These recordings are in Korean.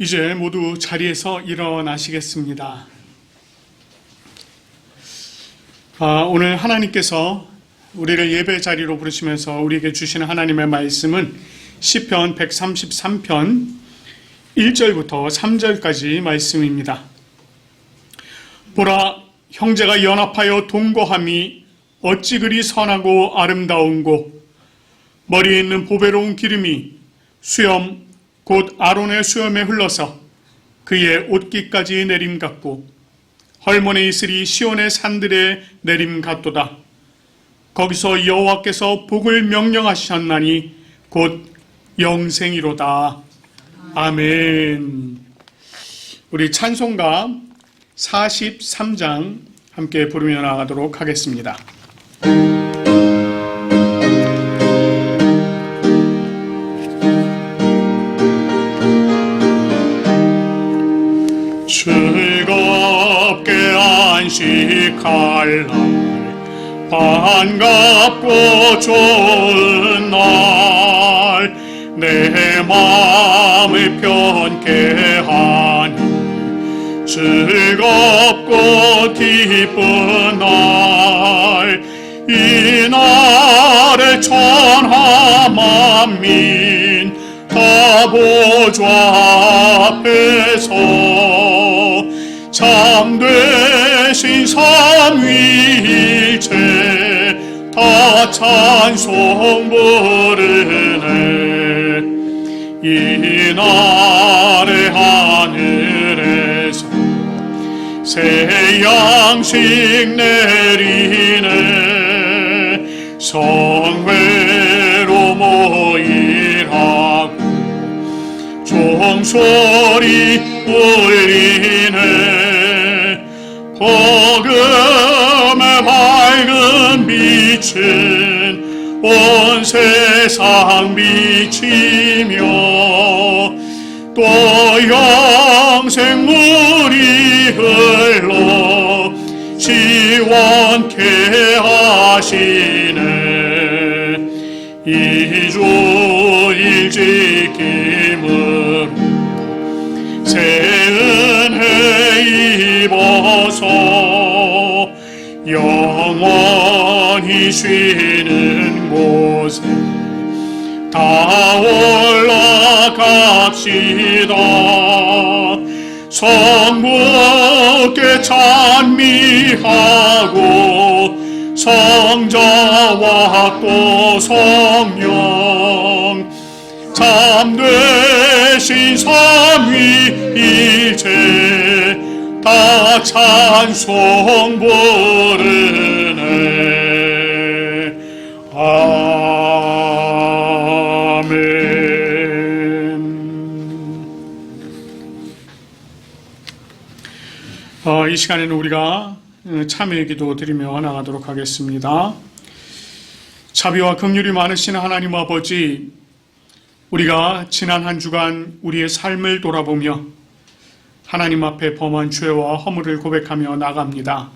이제 모두 자리에서 일어나시겠습니다. 오늘 하나님께서 우리를 예배 자리로 부르시면서 우리에게 주시는 하나님의 말씀은 시편 133편 1절부터 3절까지 말씀입니다. 보라, 형제가 연합하여 동거함이 어찌 그리 선하고 아름다운고, 머리에 있는 보배로운 기름이 수염 곧 아론의 수염에 흘러서 그의 옷깃까지 내림 같고, 헐몬의 이슬이 시온의 산들에 내림 같도다. 거기서 여호와께서 복을 명령하셨나니 곧 영생이로다. 아멘. 우리 찬송가 43장 함께 부르며 나가도록 하겠습니다. 즐겁게 안식할 날, 반갑고 좋은 날, 내 마음을 편케 하는 즐겁고 기쁜 날, 이 날에 천하 만민 다 보좌 앞에서 참되신 삼위일체 다 찬송 부르네. 이 날에 하늘에서 새 양식 내리네. 성회로 모이라고 종소리 울리네. 복음의 밝은 빛은 온 세상 비치며, 또 영생물이 흘러 시원케 하시네. 이주 일지킴으로 새 은혜 입어서 영원히 쉬는 곳에 다 올라갑시다. 성부께 찬미하고 성자와 또 성령 참되신 삼위일체 다 찬송 부르네. 아멘. 이 시간에는 우리가 참회의 기도 드리며 나가도록 하겠습니다. 자비와 긍휼이 많으신 하나님 아버지, 우리가 지난 한 주간 우리의 삶을 돌아보며 하나님 앞에 범한 죄와 허물을 고백하며 나갑니다.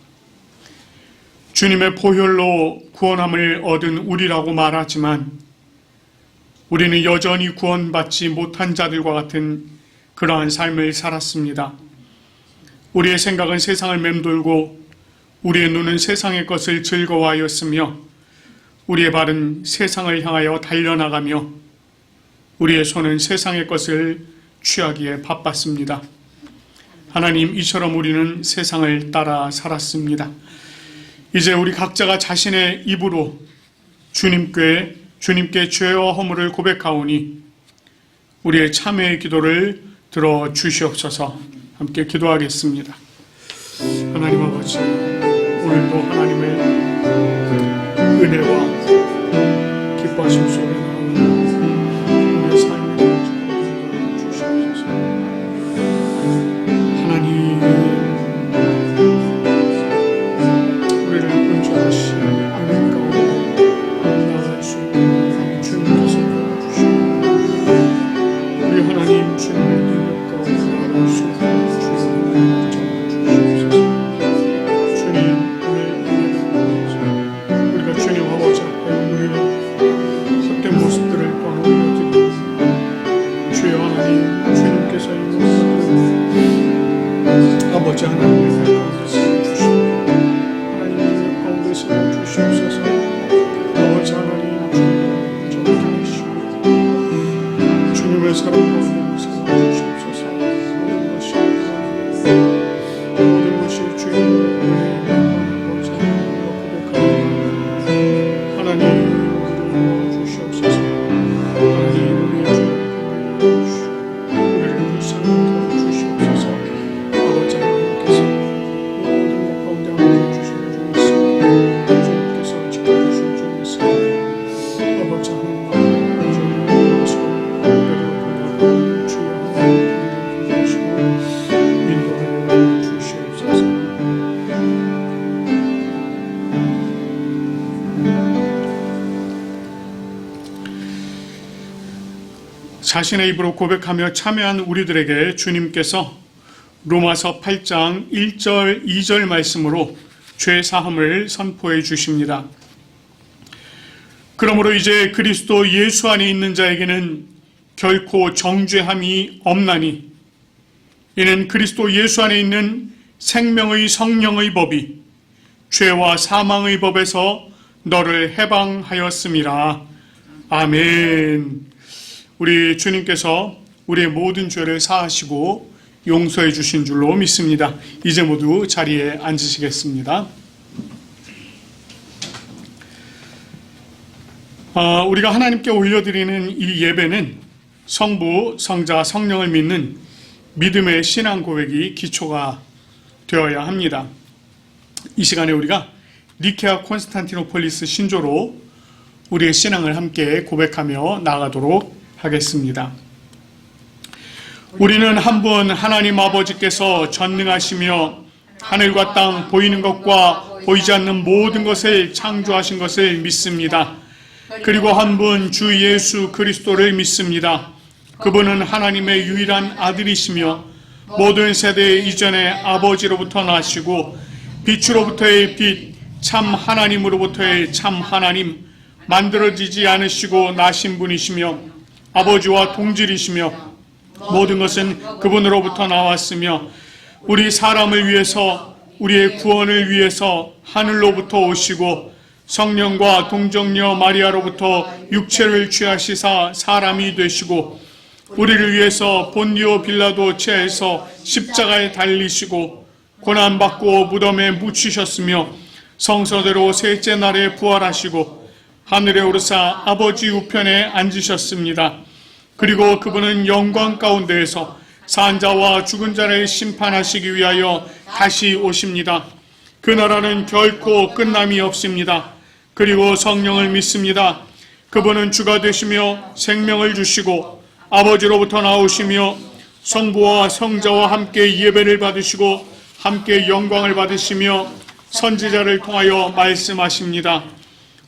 주님의 보혈로 구원함을 얻은 우리라고 말하지만 우리는 여전히 구원받지 못한 자들과 같은 그러한 삶을 살았습니다. 우리의 생각은 세상을 맴돌고 우리의 눈은 세상의 것을 즐거워하였으며 우리의 발은 세상을 향하여 달려나가며 우리의 손은 세상의 것을 취하기에 바빴습니다. 하나님, 이처럼 우리는 세상을 따라 살았습니다. 이제 우리 각자가 자신의 입으로 주님께 죄와 허물을 고백하오니 우리의 참회의 기도를 들어주시옵소서. 함께 기도하겠습니다. 하나님 아버지, 오늘도 하나님의 은혜와 기뻐하심 속에 나오는 우리의 삶을 주시옵소서. 하나님, 우리를 건져하신 은혜 가운데 나아갈 수 있는 주님께서 도와주시고, 우리 하나님 주님의 능력 가운데 나아갈 수 있는 주여 하나님, 주님께서 자신의 입으로 고백하며 참여한 우리들에게 주님께서 로마서 8장 1절 2절 말씀으로 죄 사함을 선포해 주십니다. 그러므로 이제 그리스도 예수 안에 있는 자에게는 결코 정죄함이 없나니 이는 그리스도 예수 안에 있는 생명의 성령의 법이 죄와 사망의 법에서 너를 해방하였음이라. 아멘. 우리 주님께서 우리의 모든 죄를 사하시고 용서해 주신 줄로 믿습니다. 이제 모두 자리에 앉으시겠습니다. 우리가 하나님께 올려드리는 이 예배는 성부, 성자, 성령을 믿는 믿음의 신앙 고백이 기초가 되어야 합니다. 이 시간에 우리가 니케아 콘스탄티노폴리스 신조로 우리의 신앙을 함께 고백하며 나아가도록 하겠습니다. 우리는 한 분 하나님 아버지께서 전능하시며 하늘과 땅 보이는 것과 보이지 않는 모든 것을 창조하신 것을 믿습니다. 그리고 한 분 주 예수 그리스도를 믿습니다. 그분은 하나님의 유일한 아들이시며 모든 세대 이전에 아버지로부터 나시고 빛으로부터의 빛, 참 하나님으로부터의 참 하나님, 만들어지지 않으시고 나신 분이시며 아버지와 동질이시며 모든 것은 그분으로부터 나왔으며 우리 사람을 위해서 우리의 구원을 위해서 하늘로부터 오시고 성령과 동정녀 마리아로부터 육체를 취하시사 사람이 되시고 우리를 위해서 본디오 빌라도 체에서 십자가에 달리시고 고난받고 무덤에 묻히셨으며 성서대로 셋째 날에 부활하시고 하늘에 오르사 아버지 우편에 앉으셨습니다. 그리고 그분은 영광 가운데에서 산 자와 죽은 자를 심판하시기 위하여 다시 오십니다. 그 나라는 결코 끝남이 없습니다. 그리고 성령을 믿습니다. 그분은 주가 되시며 생명을 주시고 아버지로부터 나오시며 성부와 성자와 함께 예배를 받으시고 함께 영광을 받으시며 선지자를 통하여 말씀하십니다.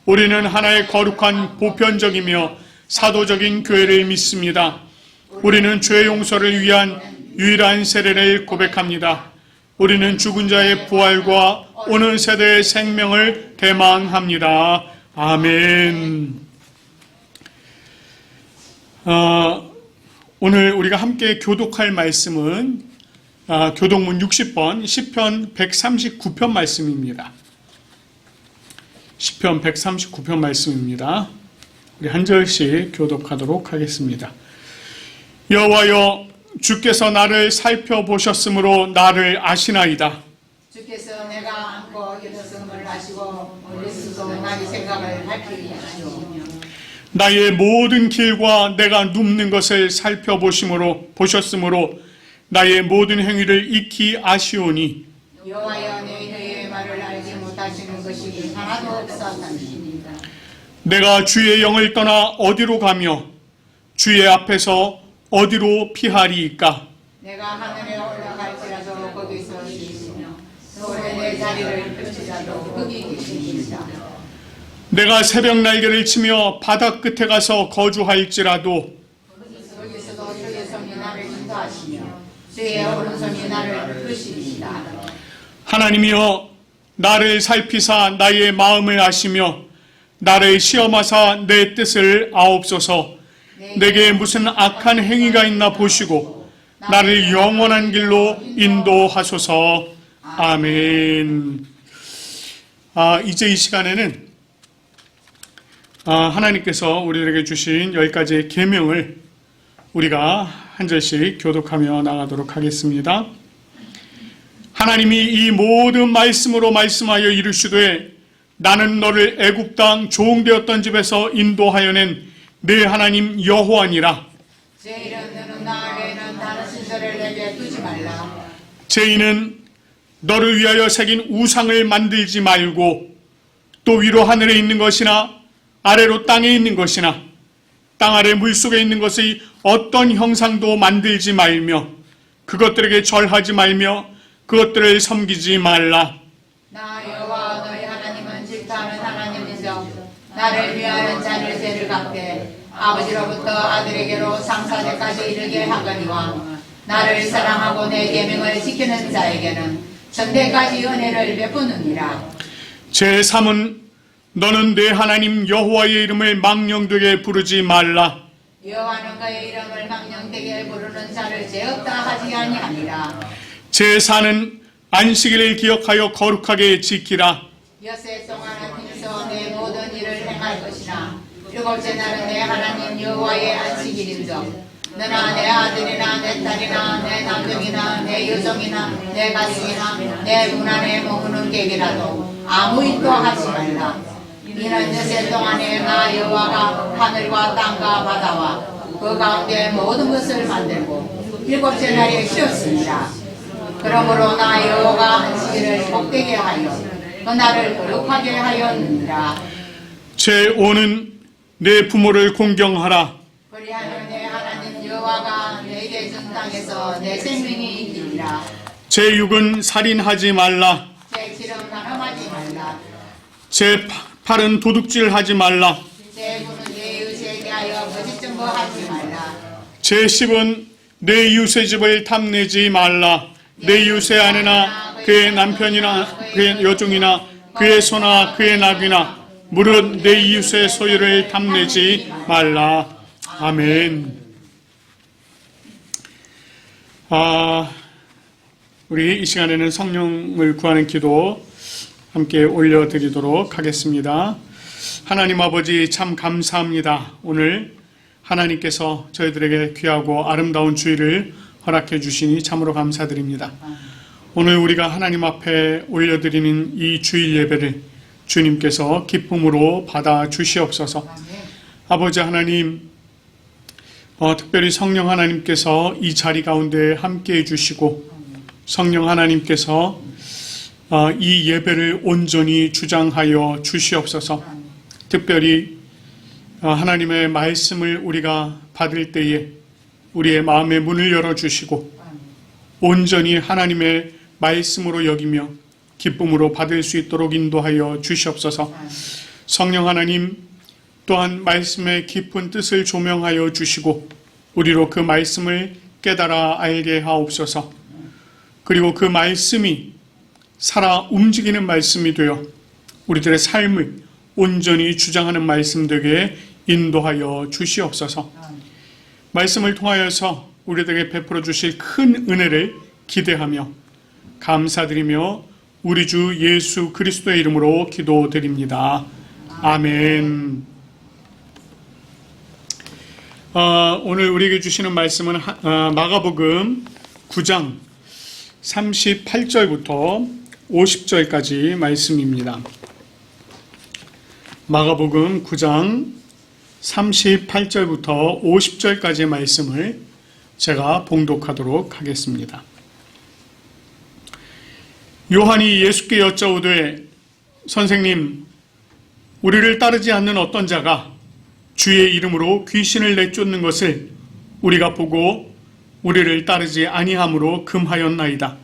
우리는 하나의 거룩한 보편적이며 사도적인 교회를 믿습니다. 우리는 죄 용서를 위한 유일한 세례를 고백합니다. 우리는 죽은 자의 부활과 오는 세대의 생명을 대망합니다. 아멘. 오늘 우리가 함께 교독할 말씀은 교독문 60번 시편 139편 말씀입니다. 시편 139편 말씀입니다. 우리 한 절씩 교독하도록 하겠습니다. 여호와여, 주께서 나를 살펴보셨으므로 나를 아시나이다. 주께서 내가 안고 일어섬을 아시고 머릿속으로 나의 생각을 밝히게 하시오. 나의 모든 길과 내가 눕는 것을 보셨으므로 나의 모든 행위를 익히 아시오니 여호와여, 내 혀의 말을 알지 못하시는 것이 하나도 없사옵나이다. 내가 주의 영을 떠나 어디로 가며 주의 앞에서 어디로 피하리이까? 내가 하늘에 올라갈지라도 거기서 계시며 서울에 내 자리를 펼치자도 거기 계시니이다. 내가 새벽 날개를 치며 바다 끝에 가서 거주할지라도 거기서도 주의 손이 나를 인도하시며 주의 오른손이 나를 드시리이다. 하나님이여, 나를 살피사 나의 마음을 아시며 나를 시험하사 내 뜻을 아옵소서. 내게 무슨 악한 행위가 있나 보시고 나를 영원한 길로 인도하소서. 아멘. 이제 이 시간에는 하나님께서 우리들에게 주신 10가지의 계명을 우리가 한 절씩 교독하며 나가도록 하겠습니다. 하나님이 이 모든 말씀으로 말씀하여 이르시되 나는 너를 애굽 땅 종되었던 집에서 인도하여 낸 내 하나님 여호와니라. 제1은 너는 나 외에는 다른 신들을 내게 두지 말라. 제2는 너를 위하여 새긴 우상을 만들지 말고 또 위로 하늘에 있는 것이나 아래로 땅에 있는 것이나 땅 아래 물속에 있는 것의 어떤 형상도 만들지 말며 그것들에게 절하지 말며 그것들을 섬기지 말라. 나 여호와 너희 하나님은 질투하는 하나님이죠. 나 나를 위하여 자를 죄를 갚되 아버지로부터 아들에게로 상사대까지 이르게 하거니와 나를 사랑하고 내 계명을 지키는 자에게는 전대까지 은혜를 베푸느니라. 제3은 너는 내 하나님 여호와의 이름을 망령되게 부르지 말라. 여호와는 그의 이름을 망령되게 부르는 자를 죄 없다 하지 아니하니라. 제4는 안식일을 기억하여 거룩하게 지키라. 엿새 동안은 힘써 내 모든 일을 행할 것이나 일곱째 날은 내 하나님 여호와의 안식일인즉 너나 내 아들이나 내 딸이나 내 남종이나 내 여종이나 내 가축이나 내 문 안에 머무는 객이라도 아무 일도 하지 말라. 이는 엿새 동안에 나 여호와가 하늘과 땅과 바다와 그 가운데 모든 것을 만들고 일곱째 날에 쉬었습니다. 그러므로 나 여호와가 안식일을 복되게 하여 그 날을 거룩하게 하였느니라. 제5는 내 부모를 공경하라. 그리하여 내 하나님 여호와가 내게 준 땅에서 내 생명이 있기니라. 제6은 살인하지 말라. 제7은 간음하지 말라. 제8은 도둑질하지 말라. 제9는 내 이웃에 대하여 거짓 증거하지 말라. 제10은 내 이웃의 집을 탐내지 말라. 내 이웃의 아내나 그의 남편이나 그의 여종이나 그의 소나 그의 낙이나 무릇 내 이웃의 소유를 탐내지 말라. 아멘. 우리 이 시간에는 성령을 구하는 기도 함께 올려드리도록 하겠습니다. 하나님 아버지 참 감사합니다. 오늘 하나님께서 저희들에게 귀하고 아름다운 주일을 허락해 주시니 참으로 감사드립니다. 오늘 우리가 하나님 앞에 올려드리는 이 주일 예배를 주님께서 기쁨으로 받아 주시옵소서. 아버지 하나님, 특별히 성령 하나님께서 이 자리 가운데 함께해 주시고 성령 하나님께서 이 예배를 온전히 주장하여 주시옵소서. 특별히 하나님의 말씀을 우리가 받을 때에 우리의 마음의 문을 열어주시고 온전히 하나님의 말씀으로 여기며 기쁨으로 받을 수 있도록 인도하여 주시옵소서. 성령 하나님 또한 말씀의 깊은 뜻을 조명하여 주시고 우리로 그 말씀을 깨달아 알게 하옵소서. 그리고 그 말씀이 살아 움직이는 말씀이 되어 우리들의 삶을 온전히 주장하는 말씀 되게 인도하여 주시옵소서. 말씀을 통하여서 우리들에게 베풀어 주실 큰 은혜를 기대하며 감사드리며 우리 주 예수 그리스도의 이름으로 기도드립니다. 아멘. 오늘 우리에게 주시는 말씀은 마가복음 9장 38절부터 50절까지 말씀입니다. 마가복음 9장 38절부터 50절까지의 말씀을 제가 봉독하도록 하겠습니다. 요한이 예수께 여짜오되 선생님, 우리를 따르지 않는 어떤 자가 주의 이름으로 귀신을 내쫓는 것을 우리가 보고 우리를 따르지 아니함으로 금하였나이다.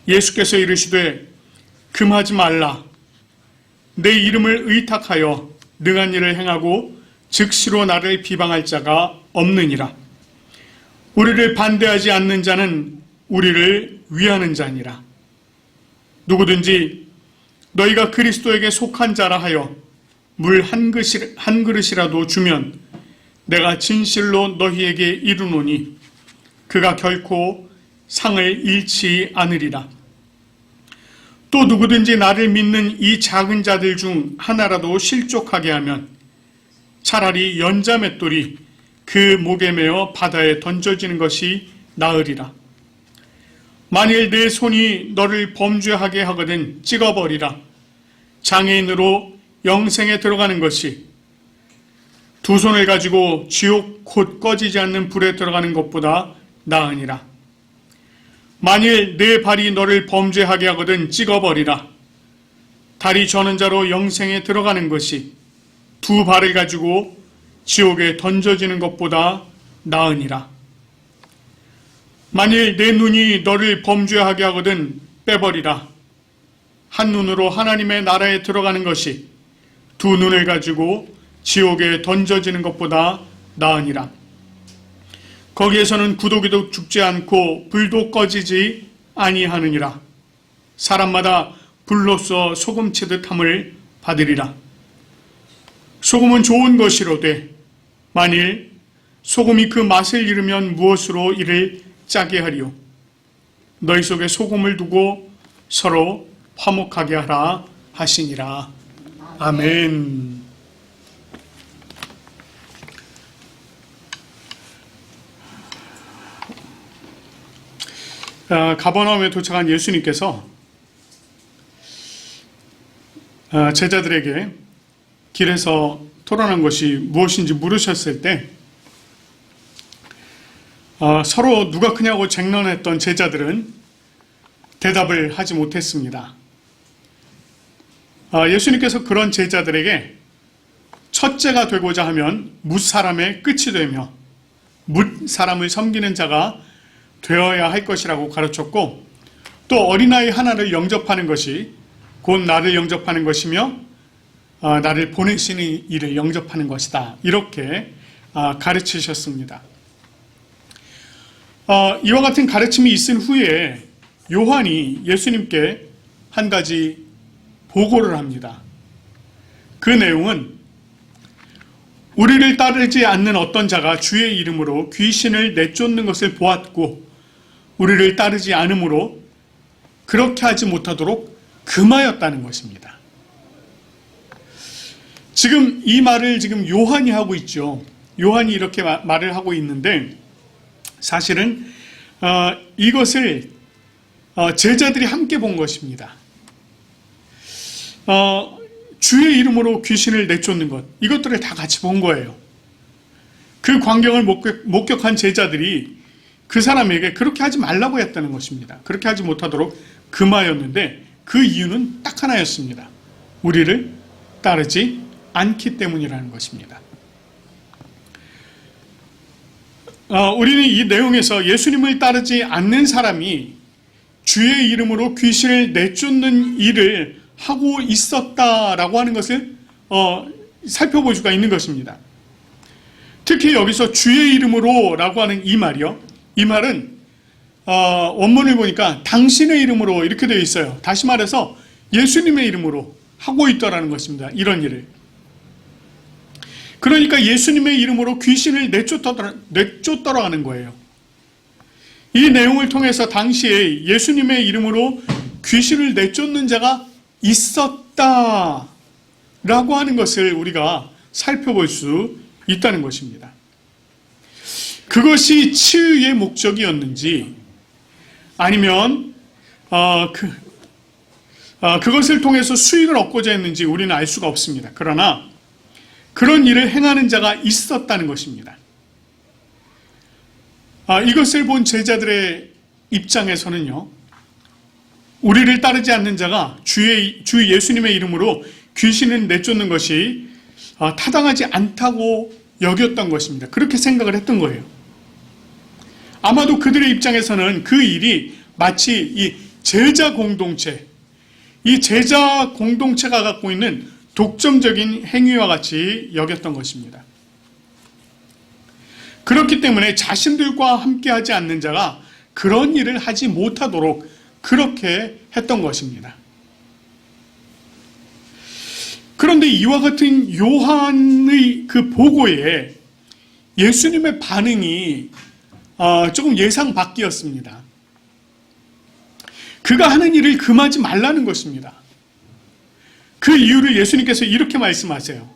예수께서 이르시되 금하지 말라. 내 이름을 의탁하여 능한 일을 행하고 즉시로 나를 비방할 자가 없느니라. 우리를 반대하지 않는 자는 우리를 위하는 자니라. 누구든지 너희가 그리스도에게 속한 자라 하여 물 한 그릇이라도 주면 내가 진실로 너희에게 이르노니 그가 결코 상을 잃지 않으리라. 또 누구든지 나를 믿는 이 작은 자들 중 하나라도 실족하게 하면 차라리 연자 맷돌이 그 목에 매어 바다에 던져지는 것이 나으리라. 만일 내 손이 너를 범죄하게 하거든 찍어버리라. 장애인으로 영생에 들어가는 것이 두 손을 가지고 지옥 곧 꺼지지 않는 불에 들어가는 것보다 나으니라. 만일 내 발이 너를 범죄하게 하거든 찍어버리라. 다리 저는 자로 영생에 들어가는 것이 두 발을 가지고 지옥에 던져지는 것보다 나으니라. 만일 내 눈이 너를 범죄하게 하거든 빼버리라. 한 눈으로 하나님의 나라에 들어가는 것이 두 눈을 가지고 지옥에 던져지는 것보다 나으니라. 거기에서는 구더기도 죽지 않고 불도 꺼지지 아니하느니라. 사람마다 불로써 소금치듯 함을 받으리라. 소금은 좋은 것이로되 만일 소금이 그 맛을 잃으면 무엇으로 이를 짜게 하리요. 너희 속에 소금을 두고 서로 화목하게 하라 하시니라. 아멘. 가버나움에 도착한 예수님께서 제자들에게 길에서 토론한 것이 무엇인지 물으셨을 때 서로 누가 크냐고 쟁론했던 제자들은 대답을 하지 못했습니다. 예수님께서 그런 제자들에게 첫째가 되고자 하면 뭇사람의 끝이 되며 뭇사람을 섬기는 자가 되어야 할 것이라고 가르쳤고, 또 어린아이 하나를 영접하는 것이 곧 나를 영접하는 것이며 나를 보내시는 이를 영접하는 것이다, 이렇게 가르치셨습니다. 이와 같은 가르침이 있은 후에 요한이 예수님께 한 가지 보고를 합니다. 그 내용은 우리를 따르지 않는 어떤 자가 주의 이름으로 귀신을 내쫓는 것을 보았고 우리를 따르지 않으므로 그렇게 하지 못하도록 금하였다는 것입니다. 지금 이 말을 지금 요한이 하고 있죠. 요한이 이렇게 말을 하고 있는데 사실은 이것을 제자들이 함께 본 것입니다. 주의 이름으로 귀신을 내쫓는 것, 이것들을 다 같이 본 거예요. 그 광경을 목격한 제자들이 그 사람에게 그렇게 하지 말라고 했다는 것입니다. 그렇게 하지 못하도록 금하였는데 그 이유는 딱 하나였습니다. 우리를 따르지 않기 때문이라는 것입니다. 우리는 이 내용에서 예수님을 따르지 않는 사람이 주의 이름으로 귀신을 내쫓는 일을 하고 있었다라고 하는 것을 살펴볼 수가 있는 것입니다. 특히 여기서 주의 이름으로 라고 하는 이 말이요. 이 말은 원문을 보니까 당신의 이름으로 이렇게 되어 있어요. 다시 말해서 예수님의 이름으로 하고 있더라는 것입니다. 이런 일을. 그러니까 예수님의 이름으로 귀신을 내쫓더라는 거예요. 이 내용을 통해서 당시에 예수님의 이름으로 귀신을 내쫓는 자가 있었다라고 하는 것을 우리가 살펴볼 수 있다는 것입니다. 그것이 치유의 목적이었는지 아니면 그것을 통해서 수익을 얻고자 했는지 우리는 알 수가 없습니다. 그러나 그런 일을 행하는 자가 있었다는 것입니다. 이것을 본 제자들의 입장에서는요, 우리를 따르지 않는 자가 주 예수님의 이름으로 귀신을 내쫓는 것이 타당하지 않다고 여겼던 것입니다. 그렇게 생각을 했던 거예요. 아마도 그들의 입장에서는 그 일이 마치 이 제자 공동체가 갖고 있는 독점적인 행위와 같이 여겼던 것입니다. 그렇기 때문에 자신들과 함께하지 않는 자가 그런 일을 하지 못하도록 그렇게 했던 것입니다. 그런데 이와 같은 요한의 그 보고에 예수님의 반응이 조금 예상 밖이었습니다. 그가 하는 일을 금하지 말라는 것입니다. 그 이유를 예수님께서 이렇게 말씀하세요.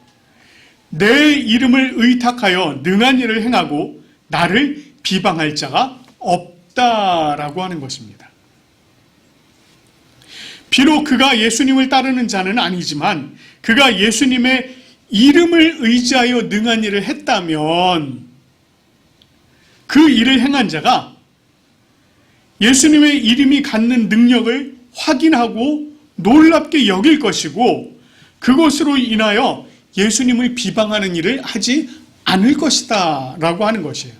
내 이름을 의탁하여 능한 일을 행하고 나를 비방할 자가 없다라고 하는 것입니다. 비록 그가 예수님을 따르는 자는 아니지만 그가 예수님의 이름을 의지하여 능한 일을 했다면 그 일을 행한 자가 예수님의 이름이 갖는 능력을 확인하고 놀랍게 여길 것이고 그것으로 인하여 예수님을 비방하는 일을 하지 않을 것이다 라고 하는 것이에요.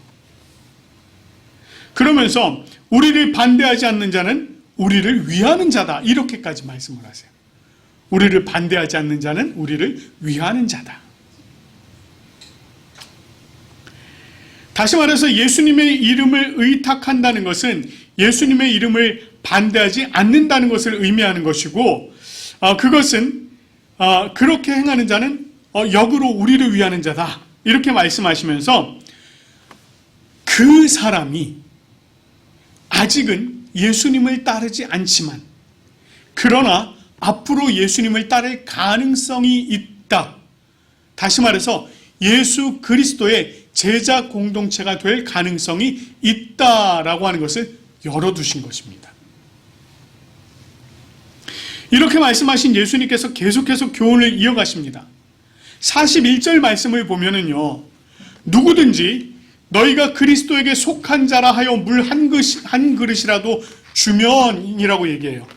그러면서 우리를 반대하지 않는 자는 우리를 위하는 자다, 이렇게까지 말씀을 하세요. 우리를 반대하지 않는 자는 우리를 위하는 자다. 다시 말해서 예수님의 이름을 의탁한다는 것은 예수님의 이름을 반대하지 않는다는 것을 의미하는 것이고, 그것은 그렇게 행하는 자는 역으로 우리를 위하는 자다, 이렇게 말씀하시면서 그 사람이 아직은 예수님을 따르지 않지만 그러나 앞으로 예수님을 따를 가능성이 있다. 다시 말해서 예수 그리스도의 제자 공동체가 될 가능성이 있다라고 하는 것을 열어두신 것입니다. 이렇게 말씀하신 예수님께서 계속해서 교훈을 이어가십니다. 41절 말씀을 보면은요, 누구든지 너희가 그리스도에게 속한 자라 하여 물 한 그릇이라도 주면이라고 얘기해요.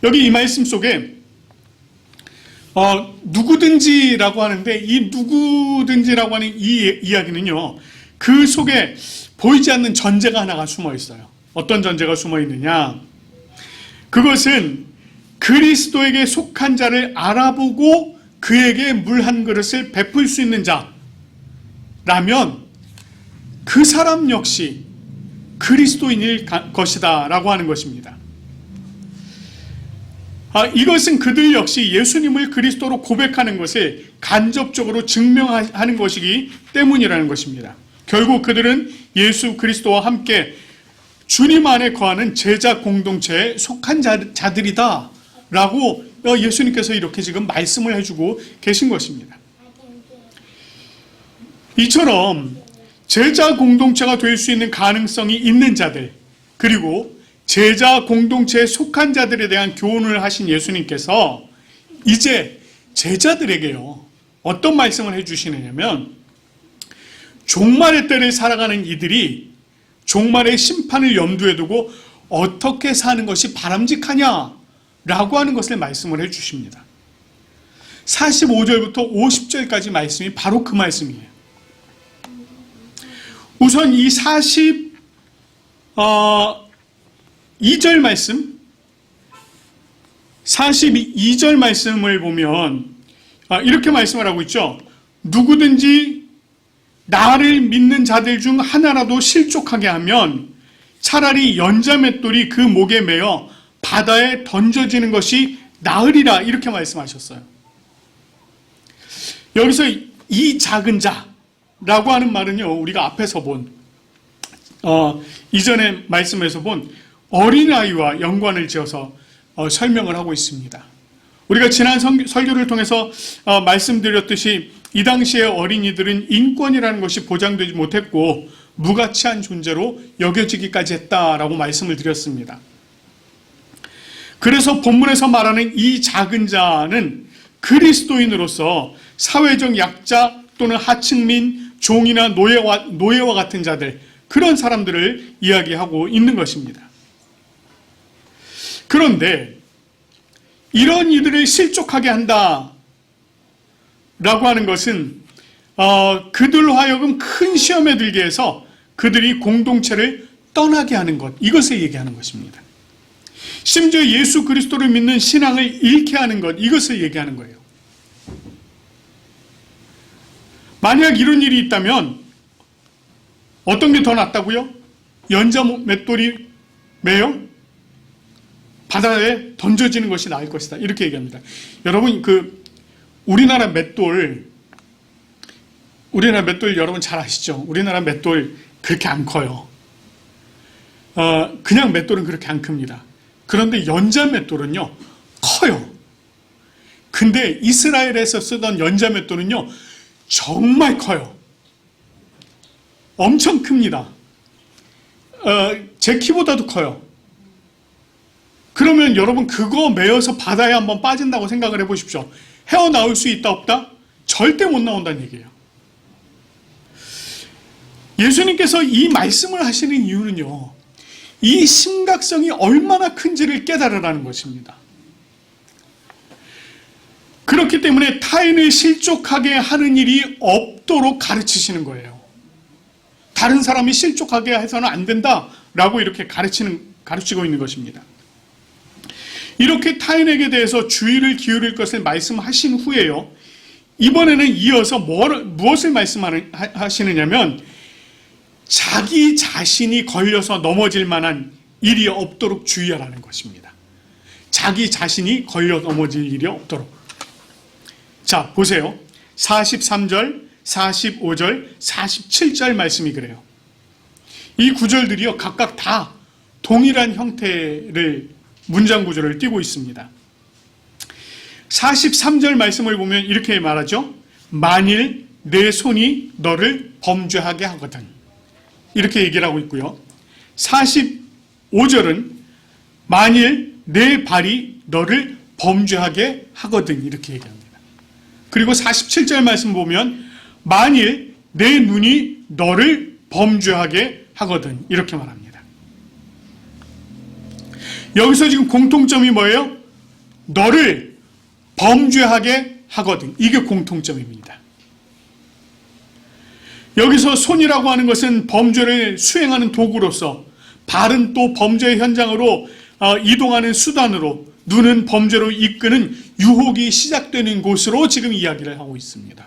여기 이 말씀 속에 누구든지라고 하는데, 이 누구든지라고 하는 이 이야기는요, 그 속에 보이지 않는 전제가 하나가 숨어 있어요. 어떤 전제가 숨어 있느냐? 그것은 그리스도에게 속한 자를 알아보고 그에게 물 한 그릇을 베풀 수 있는 자라면 그 사람 역시 그리스도인일 것이다 라고 하는 것입니다. 이것은 그들 역시 예수님을 그리스도로 고백하는 것을 간접적으로 증명하는 것이기 때문이라는 것입니다. 결국 그들은 예수 그리스도와 함께 주님 안에 거하는 제자 공동체에 속한 자들이다 라고 예수님께서 이렇게 지금 말씀을 해주고 계신 것입니다. 이처럼 제자 공동체가 될 수 있는 가능성이 있는 자들, 그리고 제자 공동체에 속한 자들에 대한 교훈을 하신 예수님께서 이제 제자들에게요, 어떤 말씀을 해주시느냐면, 종말의 때를 살아가는 이들이 종말의 심판을 염두에 두고 어떻게 사는 것이 바람직하냐라고 하는 것을 말씀을 해주십니다. 45절부터 50절까지 말씀이 바로 그 말씀이에요. 우선 이 42절 말씀, 42절 말씀을 보면 이렇게 말씀을 하고 있죠. 누구든지 나를 믿는 자들 중 하나라도 실족하게 하면 차라리 연자맷돌이 그 목에 매어 바다에 던져지는 것이 나으리라, 이렇게 말씀하셨어요. 여기서 이 작은 자라고 하는 말은요, 우리가 앞에서 본 이전에 말씀에서 본 어린아이와 연관을 지어서 설명을 하고 있습니다. 우리가 지난 설교를 통해서 말씀드렸듯이 이 당시의 어린이들은 인권이라는 것이 보장되지 못했고 무가치한 존재로 여겨지기까지 했다라고 말씀을 드렸습니다. 그래서 본문에서 말하는 이 작은 자는 그리스도인으로서 사회적 약자 또는 하층민, 종이나 노예와 같은 자들, 그런 사람들을 이야기하고 있는 것입니다. 그런데 이런 이들을 실족하게 한다 라고 하는 것은 그들로 하여금 큰 시험에 들게 해서 그들이 공동체를 떠나게 하는 것, 이것을 얘기하는 것입니다. 심지어 예수 그리스도를 믿는 신앙을 잃게 하는 것, 이것을 얘기하는 거예요. 만약 이런 일이 있다면 어떤 게 더 낫다고요? 연자 맷돌이 매여 바다에 던져지는 것이 나을 것이다, 이렇게 얘기합니다. 여러분, 우리나라 맷돌 여러분 잘 아시죠? 우리나라 맷돌 그렇게 안 커요. 그냥 맷돌은 그렇게 안 큽니다. 그런데 연자 맷돌은요, 커요. 근데 이스라엘에서 쓰던 연자 맷돌은요, 정말 커요. 엄청 큽니다. 제 키보다도 커요. 그러면 여러분 그거 메어서 바다에 한번 빠진다고 생각을 해보십시오. 헤어나올 수 있다 없다? 절대 못 나온다는 얘기예요. 예수님께서 이 말씀을 하시는 이유는요, 이 심각성이 얼마나 큰지를 깨달으라는 것입니다. 그렇기 때문에 타인을 실족하게 하는 일이 없도록 가르치시는 거예요. 다른 사람이 실족하게 해서는 안 된다라고 이렇게 가르치고 있는 것입니다. 이렇게 타인에게 대해서 주의를 기울일 것을 말씀하신 후에요, 이번에는 이어서 무엇을 말씀하시느냐면 자기 자신이 걸려서 넘어질 만한 일이 없도록 주의하라는 것입니다. 자기 자신이 걸려 넘어질 일이 없도록. 자, 보세요. 43절, 45절, 47절 말씀이 그래요. 이 구절들이요, 각각 다 동일한 형태를, 문장 구조를 띠고 있습니다. 43절 말씀을 보면 이렇게 말하죠. 만일 내 손이 너를 범죄하게 하거든. 이렇게 얘기를 하고 있고요. 45절은 만일 내 발이 너를 범죄하게 하거든. 이렇게 얘기합니다. 그리고 47절 말씀 보면 만일 내 눈이 너를 범죄하게 하거든. 이렇게 말합니다. 여기서 지금 공통점이 뭐예요? 너를 범죄하게 하거든. 이게 공통점입니다. 여기서 손이라고 하는 것은 범죄를 수행하는 도구로서, 발은 또 범죄의 현장으로 이동하는 수단으로, 눈은 범죄로 이끄는 유혹이 시작되는 곳으로 지금 이야기를 하고 있습니다.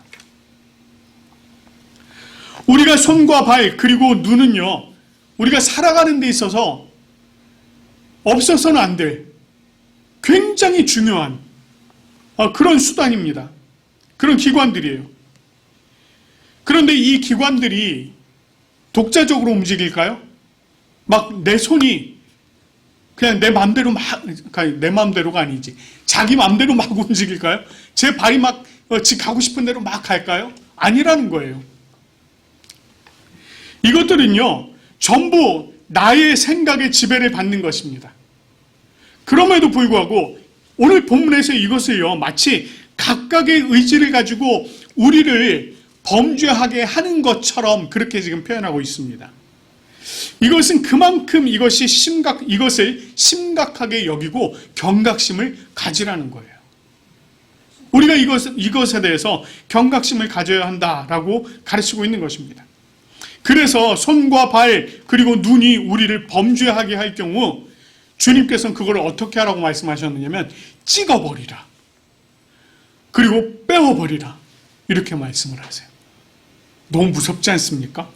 우리가 손과 발 그리고 눈은요, 우리가 살아가는 데 있어서 없어서는 안 될 굉장히 중요한 그런 수단입니다. 그런 기관들이에요. 그런데 이 기관들이 독자적으로 움직일까요? 막 내 손이 그냥 내 마음대로 내 마음대로가 아니지, 자기 마음대로 막 움직일까요? 제 발이 막 가고 싶은 대로 막 갈까요? 아니라는 거예요. 이것들은요, 전부 나의 생각에 지배를 받는 것입니다. 그럼에도 불구하고 오늘 본문에서 이것을요, 마치 각각의 의지를 가지고 우리를 범죄하게 하는 것처럼 그렇게 지금 표현하고 있습니다. 이것은 그만큼 이것을 심각하게 여기고 경각심을 가지라는 거예요. 우리가 이것에 대해서 경각심을 가져야 한다라고 가르치고 있는 것입니다. 그래서 손과 발 그리고 눈이 우리를 범죄하게 할 경우 주님께서는 그걸 어떻게 하라고 말씀하셨느냐면 찍어버리라, 그리고 빼어버리라, 이렇게 말씀을 하세요. 너무 무섭지 않습니까?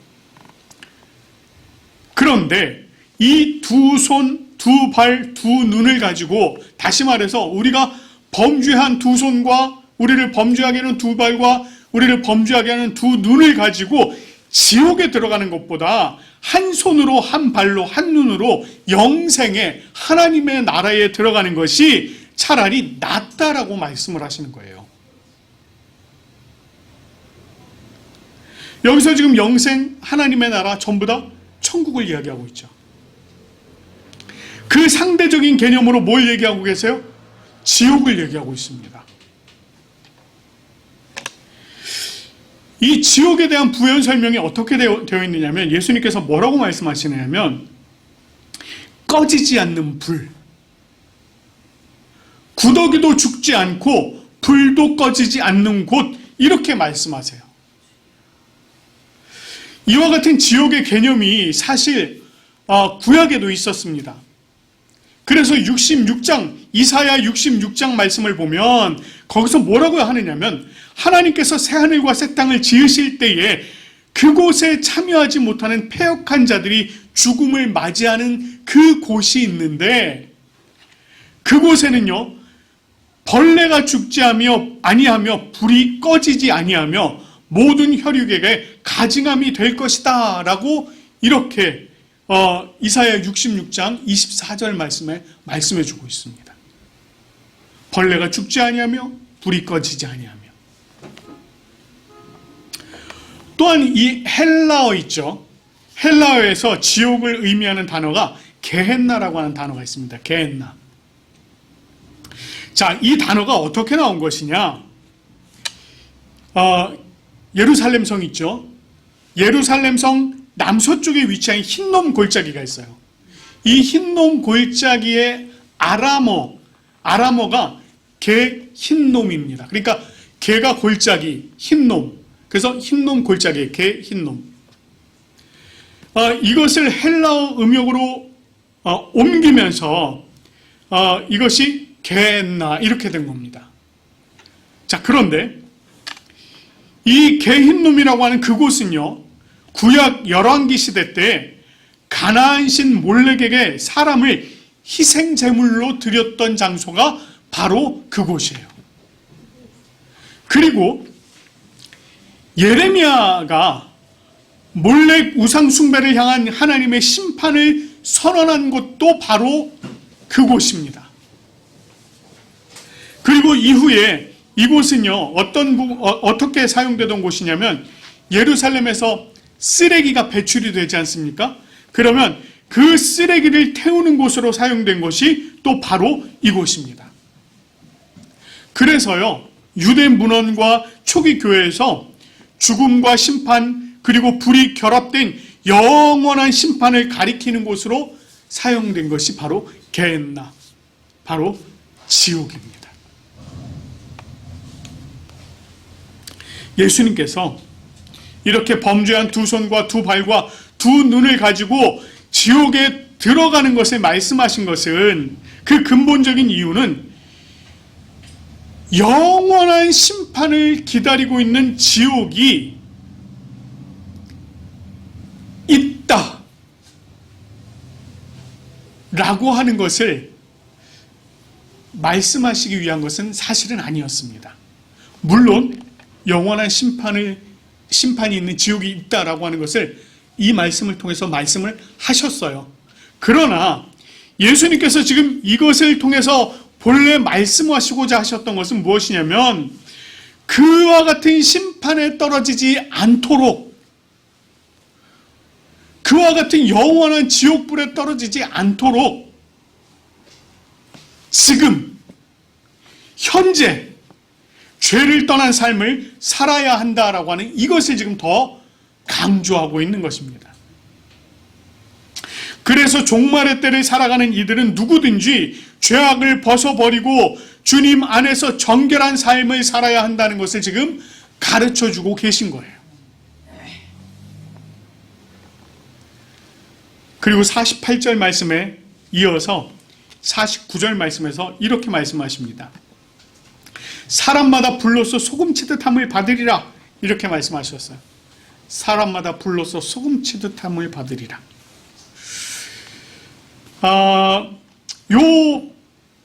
그런데 이 두 손, 두 발, 두 눈을 가지고, 다시 말해서 우리가 범죄한 두 손과 우리를 범죄하게 하는 두 발과 우리를 범죄하게 하는 두 눈을 가지고 지옥에 들어가는 것보다 한 손으로, 한 발로, 한 눈으로 영생에, 하나님의 나라에 들어가는 것이 차라리 낫다라고 말씀을 하시는 거예요. 여기서 지금 영생, 하나님의 나라, 전부 다 천국을 이야기하고 있죠. 그 상대적인 개념으로 뭘 얘기하고 계세요? 지옥을 얘기하고 있습니다. 이 지옥에 대한 부연 설명이 어떻게 되어 있느냐면, 예수님께서 뭐라고 말씀하시냐면 꺼지지 않는 불, 구더기도 죽지 않고 불도 꺼지지 않는 곳, 이렇게 말씀하세요. 이와 같은 지옥의 개념이 사실 구약에도 있었습니다. 그래서 66장, 이사야 66장 말씀을 보면 거기서 뭐라고 하느냐면, 하나님께서 새하늘과 새 땅을 지으실 때에 그곳에 참여하지 못하는 패역한 자들이 죽음을 맞이하는 그 곳이 있는데, 그곳에는요 벌레가 죽지 아니하며 불이 꺼지지 아니하며 모든 혈육에게 가증함이 될 것이다 라고 이렇게 이사야 66장 24절 말씀에 말씀해 주고 있습니다. 벌레가 죽지 아니하며 불이 꺼지지 아니하며. 또한 이 헬라어 있죠. 헬라어에서 지옥을 의미하는 단어가 게헨나라고 하는 단어가 있습니다. 게헨나. 자, 이 단어가 어떻게 나온 것이냐? 예루살렘 성 있죠. 예루살렘 성 남서쪽에 위치한 흰놈 골짜기가 있어요. 이 흰놈 골짜기의 아람어가 개 흰놈입니다. 그러니까 개가 골짜기, 흰놈. 그래서 흰놈 골짜기, 개 흰놈. 이것을 헬라어 음역으로 옮기면서 이것이 게엔나 이렇게 된 겁니다. 자, 그런데 이 게힌놈이라고 하는 그곳은요, 구약 열왕기 시대 때 가나안 신 몰렉에게 사람을 희생 제물로 드렸던 장소가 바로 그곳이에요. 그리고 예레미야가 몰렉 우상 숭배를 향한 하나님의 심판을 선언한 곳도 바로 그곳입니다. 그리고 이후에 이곳은요, 어떻게 사용되던 곳이냐면, 예루살렘에서 쓰레기가 배출이 되지 않습니까? 그러면 그 쓰레기를 태우는 곳으로 사용된 것이 또 바로 이곳입니다. 그래서요, 유대 문헌과 초기 교회에서 죽음과 심판, 그리고 불이 결합된 영원한 심판을 가리키는 곳으로 사용된 것이 바로 게엔나, 바로 지옥입니다. 예수님께서 이렇게 범죄한 두 손과 두 발과 두 눈을 가지고 지옥에 들어가는 것을 말씀하신 것은, 그 근본적인 이유는 영원한 심판을 기다리고 있는 지옥이 있다 라고 하는 것을 말씀하시기 위한 것은 사실은 아니었습니다. 물론 영원한 심판이 있는 지옥이 있다라고 하는 것을 이 말씀을 통해서 말씀을 하셨어요. 그러나 예수님께서 지금 이것을 통해서 본래 말씀하시고자 하셨던 것은 무엇이냐면, 그와 같은 심판에 떨어지지 않도록, 그와 같은 영원한 지옥불에 떨어지지 않도록 지금 현재 죄를 떠난 삶을 살아야 한다라고 하는 이것을 지금 더 강조하고 있는 것입니다. 그래서 종말의 때를 살아가는 이들은 누구든지 죄악을 벗어버리고 주님 안에서 정결한 삶을 살아야 한다는 것을 지금 가르쳐주고 계신 거예요. 그리고 48절 말씀에 이어서 49절 말씀에서 이렇게 말씀하십니다. 사람마다 불로써 소금치듯 함을 받으리라, 이렇게 말씀하셨어요. 사람마다 불로써 소금치듯 함을 받으리라.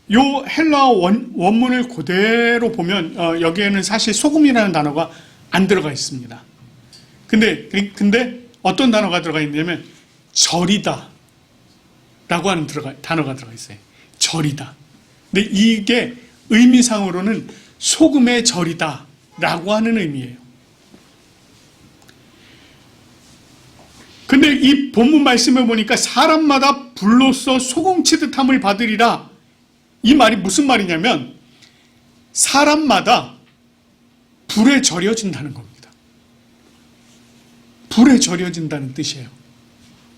요 헬라어 원문을 그대로 보면 여기에는 사실 소금이라는 단어가 안 들어가 있습니다. 근데 어떤 단어가 들어가 있냐면 절이다 라고 하는 단어가 들어가 있어요. 절이다. 근데 이게 의미상으로는 소금의 절이다 라고 하는 의미예요. 근데 이 본문 말씀을 보니까 사람마다 불로써 소금치듯 함을 받으리라, 이 말이 무슨 말이냐면 사람마다 불에 절여진다는 겁니다. 불에 절여진다는 뜻이에요.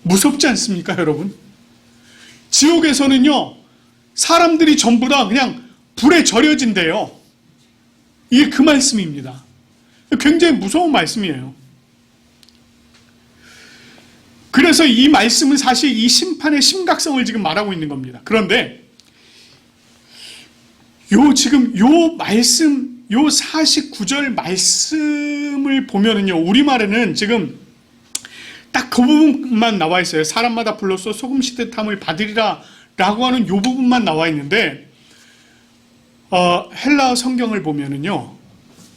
무섭지 않습니까, 여러분? 지옥에서는요, 사람들이 전부 다 그냥 불에 절여진대요. 이게 그 말씀입니다. 굉장히 무서운 말씀이에요. 그래서 이 말씀은 사실 이 심판의 심각성을 지금 말하고 있는 겁니다. 그런데 지금 말씀, 49절 말씀을 보면은요, 우리말에는 지금 딱 그 부분만 나와 있어요. 사람마다 불로써 소금치듯 함을 받으리라 라고 하는 이 부분만 나와 있는데, 헬라어 성경을 보면은요,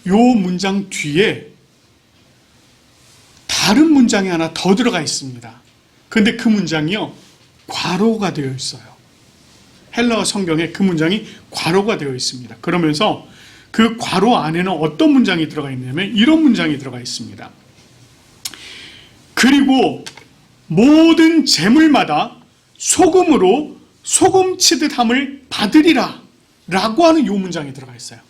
이 문장 뒤에 다른 문장이 하나 더 들어가 있습니다. 근데 그 문장이요, 괄호가 되어 있어요. 헬라어 성경에 그 문장이 괄호가 되어 있습니다. 그러면서 그 괄호 안에는 어떤 문장이 들어가 있냐면 이런 문장이 들어가 있습니다. 그리고 모든 재물마다 소금으로 소금치듯 함을 받으리라 라고 하는 이 문장이 들어가 있어요.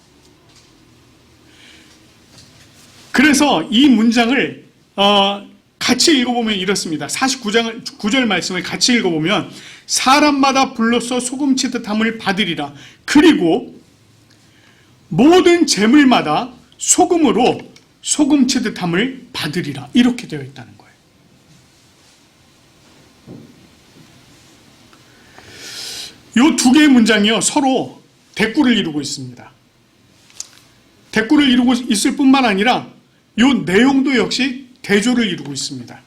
그래서 이 문장을 같이 읽어보면 이렇습니다. 49절 말씀을 같이 읽어보면 사람마다 불로써 소금치듯 함을 받으리라. 그리고 모든 재물마다 소금으로 소금치듯 함을 받으리라. 이렇게 되어 있다는 거예요. 요 두 개의 문장이요, 서로 대꾸를 이루고 있습니다. 대꾸를 이루고 있을 뿐만 아니라 요 내용도 역시 대조를 이루고 있습니다.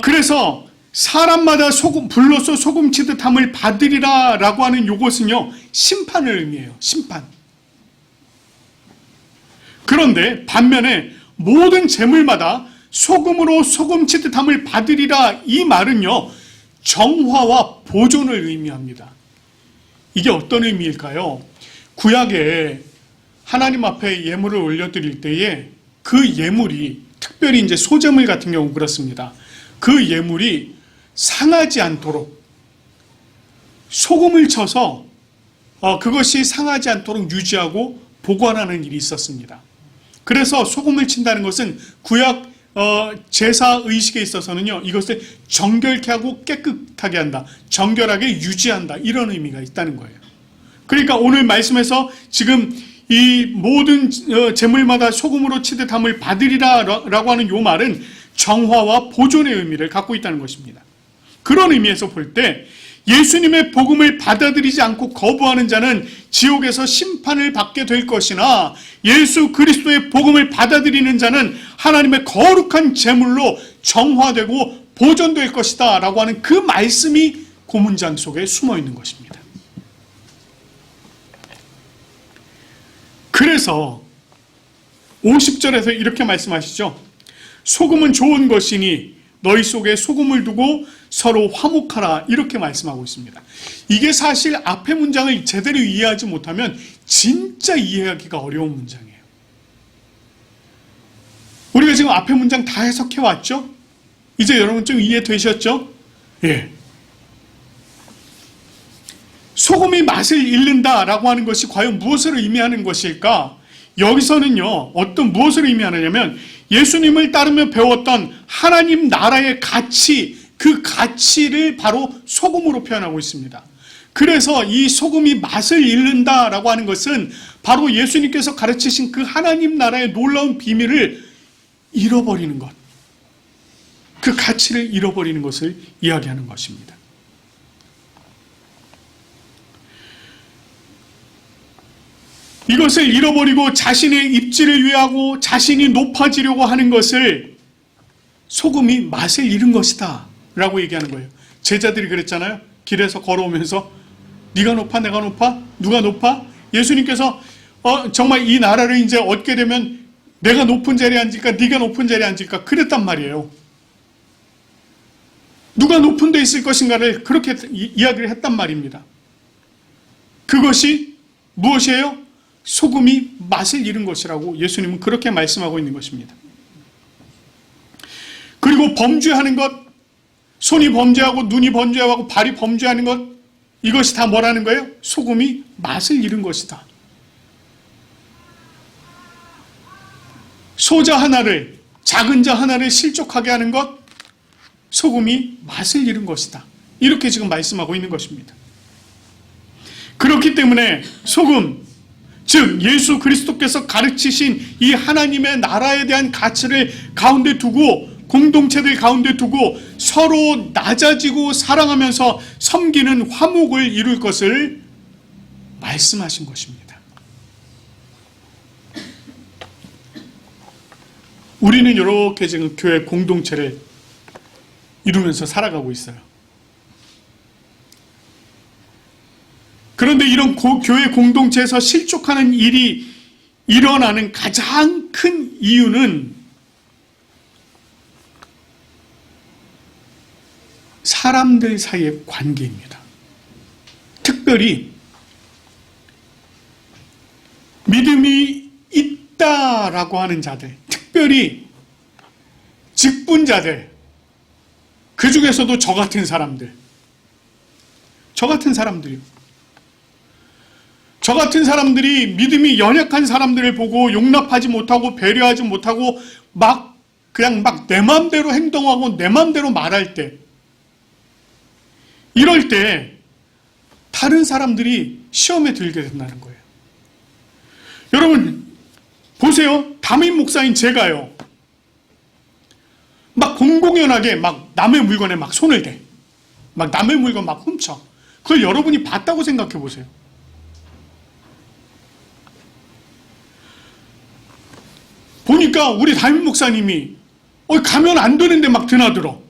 그래서 사람마다 불로써 소금 치듯 함을 받으리라 라고 하는 요것은요, 심판을 의미해요. 심판. 그런데 반면에 모든 재물마다 소금으로 소금 치듯 함을 받으리라, 이 말은요, 정화와 보존을 의미합니다. 이게 어떤 의미일까요? 구약에 하나님 앞에 예물을 올려드릴 때에 그 예물이, 특별히 이제 소재물 같은 경우 그렇습니다. 그 예물이 상하지 않도록 소금을 쳐서 그것이 상하지 않도록 유지하고 보관하는 일이 있었습니다. 그래서 소금을 친다는 것은 구약 제사 의식에 있어서는요, 이것을 정결케 하고 깨끗하게 한다, 정결하게 유지한다, 이런 의미가 있다는 거예요. 그러니까 오늘 말씀에서 지금 이 모든 제물마다 소금으로 치듯 함을 받으리라 라고 하는 요 말은 정화와 보존의 의미를 갖고 있다는 것입니다. 그런 의미에서 볼 때 예수님의 복음을 받아들이지 않고 거부하는 자는 지옥에서 심판을 받게 될 것이나, 예수 그리스도의 복음을 받아들이는 자는 하나님의 거룩한 제물로 정화되고 보존될 것이다 라고 하는 그 말씀이 그 문장 속에 숨어 있는 것입니다. 그래서 50절에서 이렇게 말씀하시죠. 소금은 좋은 것이니 너희 속에 소금을 두고 서로 화목하라, 이렇게 말씀하고 있습니다. 이게 사실 앞의 문장을 제대로 이해하지 못하면 진짜 이해하기가 어려운 문장이에요. 우리가 지금 앞의 문장 다 해석해 왔죠? 이제 여러분 좀 이해되셨죠? 예. 소금이 맛을 잃는다라고 하는 것이 과연 무엇을 의미하는 것일까? 여기서는요, 무엇을 의미하느냐면 예수님을 따르며 배웠던 하나님 나라의 가치, 그 가치를 바로 소금으로 표현하고 있습니다. 그래서 이 소금이 맛을 잃는다라고 하는 것은 바로 예수님께서 가르치신 그 하나님 나라의 놀라운 비밀을 잃어버리는 것, 그 가치를 잃어버리는 것을 이야기하는 것입니다. 이것을 잃어버리고 자신의 입지를 위하고 자신이 높아지려고 하는 것을 소금이 맛을 잃은 것이다 라고 얘기하는 거예요. 제자들이 그랬잖아요. 길에서 걸어오면서 네가 높아 내가 높아 누가 높아? 예수님께서 정말 이 나라를 이제 얻게 되면 내가 높은 자리에 앉을까 네가 높은 자리에 앉을까 그랬단 말이에요. 누가 높은 데 있을 것인가를 그렇게 이야기를 했단 말입니다. 그것이 무엇이에요? 소금이 맛을 잃은 것이라고 예수님은 그렇게 말씀하고 있는 것입니다. 그리고 범죄하는 것, 손이 범죄하고 눈이 범죄하고 발이 범죄하는 것, 이것이 다 뭐라는 거예요? 소금이 맛을 잃은 것이다. 소자 하나를, 작은 자 하나를 실족하게 하는 것, 소금이 맛을 잃은 것이다. 이렇게 지금 말씀하고 있는 것입니다. 그렇기 때문에 소금, 즉 예수 그리스도께서 가르치신 이 하나님의 나라에 대한 가치를 가운데 두고, 공동체들 가운데 두고 서로 낮아지고 사랑하면서 섬기는 화목을 이룰 것을 말씀하신 것입니다. 우리는 이렇게 지금 교회 공동체를 이루면서 살아가고 있어요. 그런데 이런 교회 공동체에서 실족하는 일이 일어나는 가장 큰 이유는 사람들 사이의 관계입니다. 특별히 믿음이 있다라고 하는 자들, 특별히 직분자들, 그 중에서도 저 같은 사람들이요. 저 같은 사람들이 믿음이 연약한 사람들을 보고 용납하지 못하고 배려하지 못하고 그냥 내 마음대로 행동하고 내 마음대로 말할 때, 이럴 때 다른 사람들이 시험에 들게 된다는 거예요. 여러분 보세요. 담임 목사인 제가요, 공공연하게 남의 물건에 손을 대. 막 남의 물건 막 훔쳐. 그걸 여러분이 봤다고 생각해 보세요. 보니까 우리 담임 목사님이 가면 안 되는데 막 드나들어.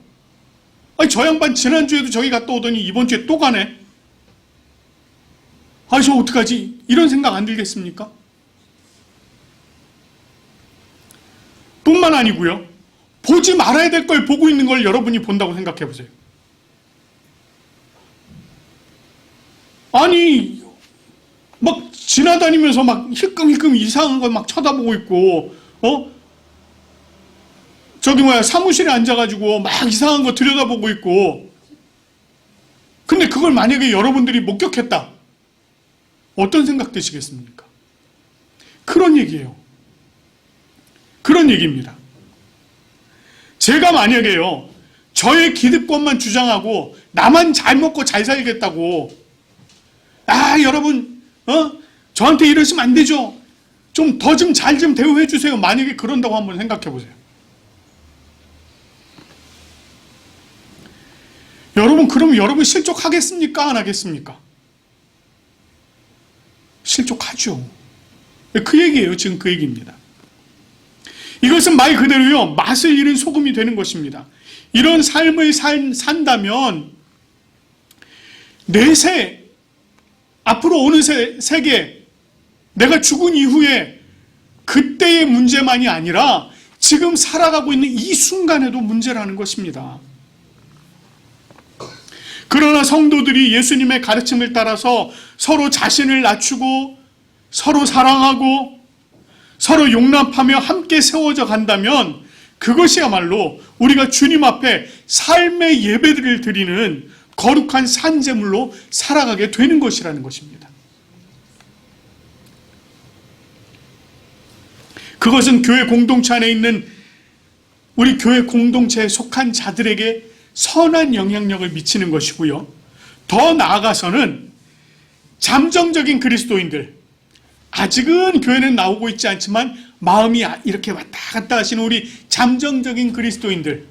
아니, 저 양반 지난주에도 저기 갔다 오더니 이번 주에 또 가네. 저 어떡하지? 이런 생각 안 들겠습니까? 뿐만 아니고요, 보지 말아야 될 걸 보고 있는 걸 여러분이 본다고 생각해 보세요. 아니, 막 지나다니면서 막 힐끔힐끔 이상한 걸 막 쳐다보고 있고, 사무실에 앉아가지고 막 이상한 거 들여다보고 있고. 근데 그걸 만약에 여러분들이 목격했다, 어떤 생각 드시겠습니까? 그런 얘기예요. 그런 얘기입니다. 제가 만약에요, 저의 기득권만 주장하고 나만 잘 먹고 잘 살겠다고, 여러분, 저한테 이러시면 안 되죠. 좀 더 좀 잘 좀 대우해 주세요. 만약에 그런다고 한번 생각해 보세요. 여러분, 그럼 여러분 실족하겠습니까? 안 하겠습니까? 실족하죠. 그 얘기예요. 지금 그 얘기입니다. 이것은 말 그대로요, 맛을 잃은 소금이 되는 것입니다. 이런 삶을 산다면 앞으로 오는 세계, 내가 죽은 이후에 그때의 문제만이 아니라 지금 살아가고 있는 이 순간에도 문제라는 것입니다. 그러나 성도들이 예수님의 가르침을 따라서 서로 자신을 낮추고 서로 사랑하고 서로 용납하며 함께 세워져 간다면 그것이야말로 우리가 주님 앞에 삶의 예배를 드리는 거룩한 산제물로 살아가게 되는 것이라는 것입니다. 그것은 교회 공동체 안에 있는 우리 교회 공동체에 속한 자들에게 선한 영향력을 미치는 것이고요. 더 나아가서는 잠정적인 그리스도인들, 아직은 교회는 나오고 있지 않지만 마음이 이렇게 왔다 갔다 하시는 우리 잠정적인 그리스도인들,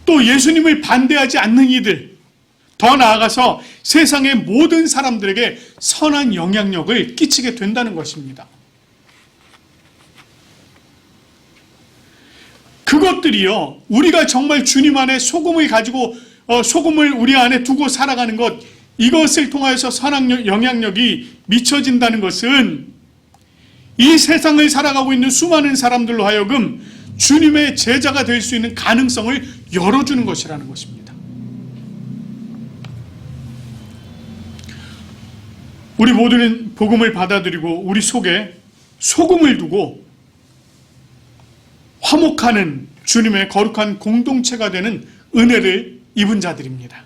또 예수님을 반대하지 않는 이들, 더 나아가서 세상의 모든 사람들에게 선한 영향력을 끼치게 된다는 것입니다. 그것들이요, 우리가 정말 주님 안에 소금을 가지고 소금을 우리 안에 두고 살아가는 것, 이것을 통하여서 선한 영향력이 미쳐진다는 것은 이 세상을 살아가고 있는 수많은 사람들로 하여금 주님의 제자가 될 수 있는 가능성을 열어주는 것이라는 것입니다. 우리 모두는 복음을 받아들이고 우리 속에 소금을 두고 화목하는 주님의 거룩한 공동체가 되는 은혜를 입은 자들입니다.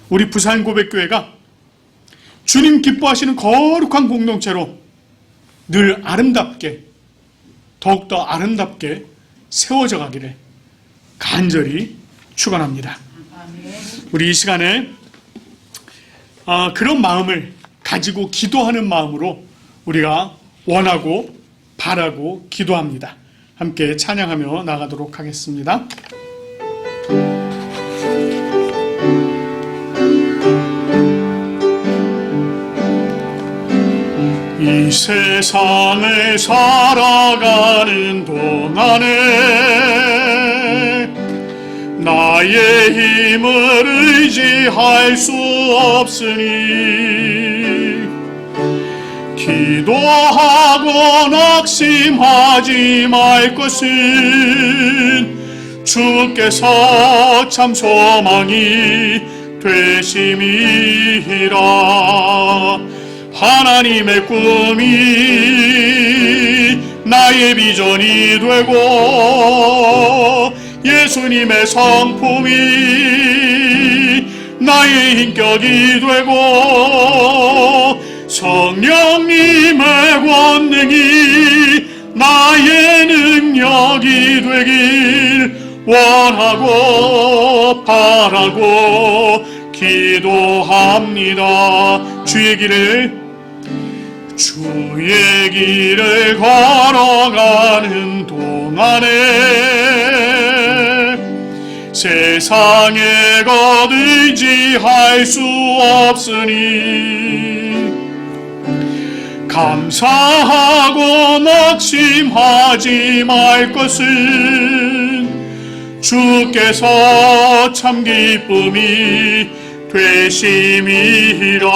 우리 부산고백교회가 주님 기뻐하시는 거룩한 공동체로 늘 아름답게, 더욱더 아름답게 세워져 가기를 간절히 축원합니다. 우리 이 시간에 그런 마음을 가지고 기도하는 마음으로 우리가 원하고 바라고 기도합니다. 함께 찬양하며 나가도록 하겠습니다. 이 세상을 살아가는 동안에 나의 힘을 의지할 수 없으니 기도하고 낙심하지 말 것은 주께서 참 소망이 되심이라. 하나님의 꿈이 나의 비전이 되고 예수님의 성품이 나의 인격이 되고 성령님의 권능이 나의 능력이 되길 원하고 바라고 기도합니다. 주의 길을 걸어가는 동안에 세상에 것 의지할 수 없으니 감사하고 낙심하지 말 것은 주께서 참 기쁨이 되심이라.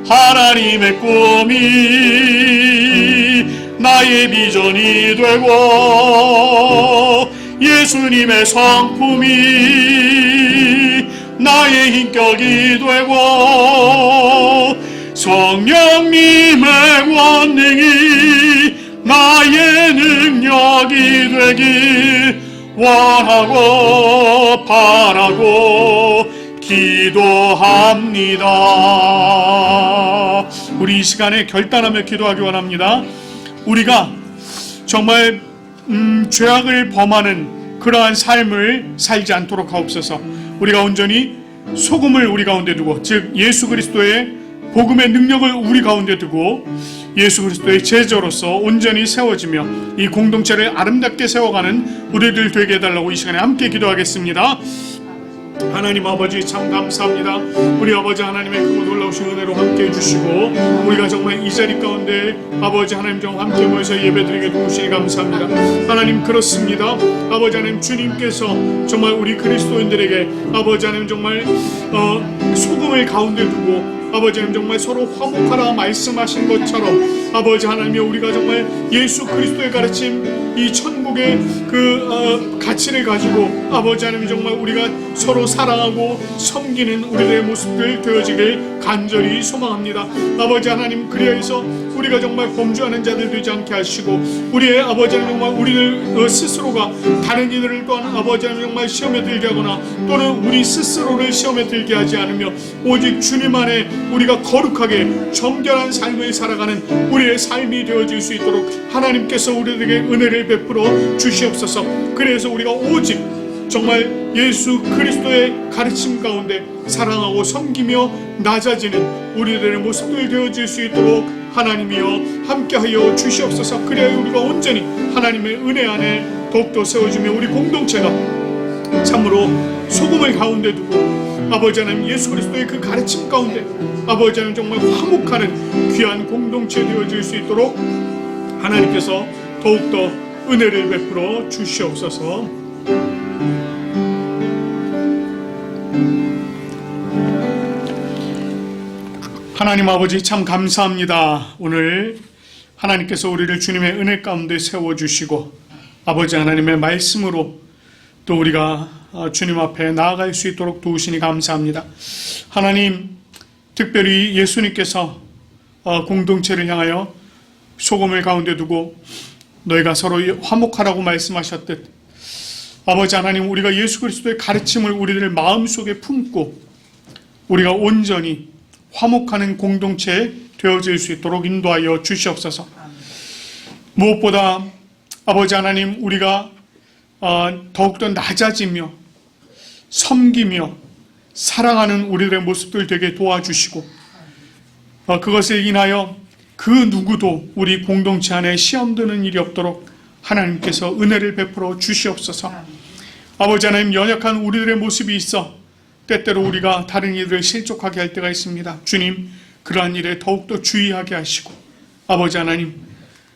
하나님의 꿈이 나의 비전이 되고 예수님의 성품이 나의 인격이 되고 성령님의 권능이 나의 능력이 되길 원하고 바라고 기도합니다. 우리 이 시간에 결단하며 기도하기 원합니다. 우리가 정말 죄악을 범하는 그러한 삶을 살지 않도록 하옵소서. 우리가 온전히 소금을 우리 가운데 두고, 즉 예수 그리스도의 복음의 능력을 우리 가운데 두고 예수 그리스도의 제자로서 온전히 세워지며 이 공동체를 아름답게 세워가는 우리들 되게 해달라고 이 시간에 함께 기도하겠습니다. 하나님 아버지 참 감사합니다. 우리 아버지 하나님의 그 놀라우신 은혜로 함께 해주시고 우리가 정말 이 자리 가운데 아버지 하나님 정 함께 모여서 예배드리게 도우시니 감사합니다. 하나님 그렇습니다. 아버지 하나님 주님께서 정말 우리 그리스도인들에게 아버지 하나님 정말 소금을 가운데 두고 아버지 하나님 정말 서로 화목하라 말씀하신 것처럼 아버지 하나님이 우리가 정말 예수 그리스도의 가르침 이 천국의 그 가치를 가지고 아버지 하나님 정말 우리가 서로 사랑하고 섬기는 우리들의 모습들 되어지길 간절히 소망합니다. 아버지 하나님 그리하여서 우리가 정말 범죄하는 자들 되지 않게 하시고 우리의 아버지 하나님 정말 우리를 스스로가 다른 이들을 또한 아버지 하나님 정말 시험에 들게 하거나 또는 우리 스스로를 시험에 들게 하지 않으며 오직 주님 안에 우리가 거룩하게 정결한 삶을 살아가는 우리의 삶이 되어질 수 있도록 하나님께서 우리에게 은혜를 베풀어 주시옵소서. 그래서 우리가 오직 정말 예수 그리스도의 가르침 가운데 사랑하고 섬기며 낮아지는 우리들의 모습들 되어질 수 있도록 하나님이여 함께하여 주시옵소서. 그래야 우리가 온전히 하나님의 은혜 안에 더욱더 세워지며 우리 공동체가 참으로 소금을 가운데 두고 아버지 하나님 예수 그리스도의 그 가르침 가운데 아버지 하나님 정말 화목하는 귀한 공동체 되어질 수 있도록 하나님께서 더욱더 은혜를 베풀어 주시옵소서. 하나님 아버지 참 감사합니다. 오늘 하나님께서 우리를 주님의 은혜 가운데 세워주시고 아버지 하나님의 말씀으로 또 우리가 주님 앞에 나아갈 수 있도록 도우시니 감사합니다. 하나님 특별히 예수님께서 공동체를 향하여 소금을 가운데 두고 너희가 서로 화목하라고 말씀하셨듯 아버지 하나님 우리가 예수 그리스도의 가르침을 우리들 마음속에 품고 우리가 온전히 화목하는 공동체 되어질 수 있도록 인도하여 주시옵소서. 무엇보다 아버지 하나님 우리가 더욱더 낮아지며 섬기며 사랑하는 우리들의 모습들 되게 도와주시고 그것을 인하여 그 누구도 우리 공동체 안에 시험 드는 일이 없도록 하나님께서 은혜를 베풀어 주시옵소서. 아버지 하나님 연약한 우리들의 모습이 있어 때때로 우리가 다른 이들을 실족하게 할 때가 있습니다. 주님 그러한 일에 더욱더 주의하게 하시고 아버지 하나님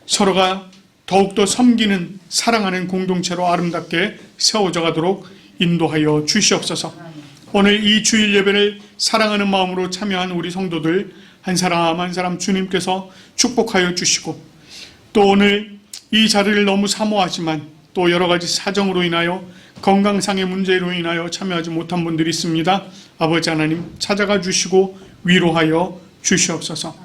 서로가 더욱더 섬기는 사랑하는 공동체로 아름답게 세워져 가도록 인도하여 주시옵소서. 오늘 이 주일 예배를 사랑하는 마음으로 참여한 우리 성도들 한 사람 한 사람 주님께서 축복하여 주시고 또 오늘 이 자리를 너무 사모하지만 또 여러 가지 사정으로 인하여 건강상의 문제로 인하여 참여하지 못한 분들이 있습니다. 아버지 하나님 찾아가 주시고 위로하여 주시옵소서.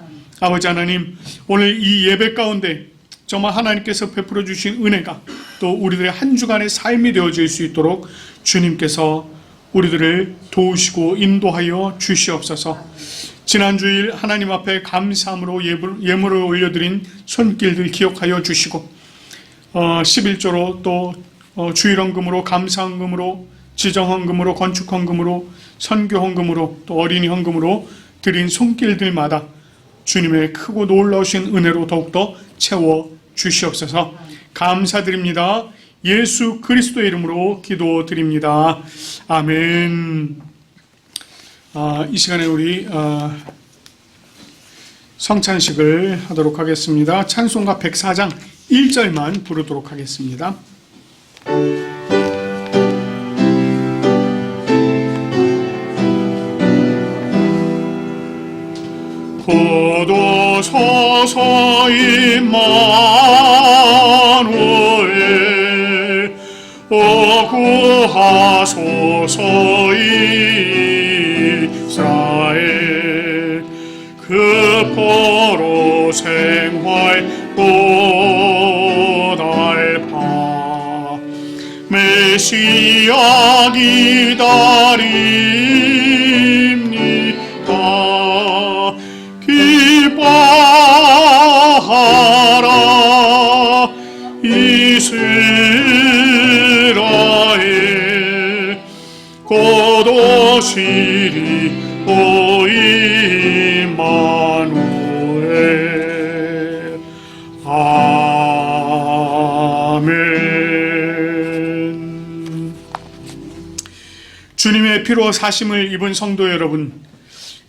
아버지 하나님 오늘 이 예배 가운데 정말 하나님께서 베풀어 주신 은혜가 또 우리들의 한 주간의 삶이 되어질 수 있도록 주님께서 우리들을 도우시고 인도하여 주시옵소서. 지난 주일 하나님 앞에 감사함으로 예물을 올려드린 손길들 기억하여 주시고 11조로 또 주일헌금으로 감사헌금으로 지정헌금으로 건축헌금으로 선교헌금으로 또 어린이 헌금으로 드린 손길들마다 주님의 크고 놀라우신 은혜로 더욱더 채워 주시옵소서. 감사드립니다. 예수 그리스도의 이름으로 기도드립니다. 아멘. 이 시간에 우리 성찬식을 하도록 하겠습니다. 찬송가 104장 1절만 부르도록 하겠습니다. 고도소서 임마누엘 구하소서 이스라엘 그 포로 생활 고달파 메시아 기다립니다. 기뻐하라 이스라엘 곧 오시리 오 임마누엘. 아멘. 주님의 피로 사심을 입은 성도 여러분,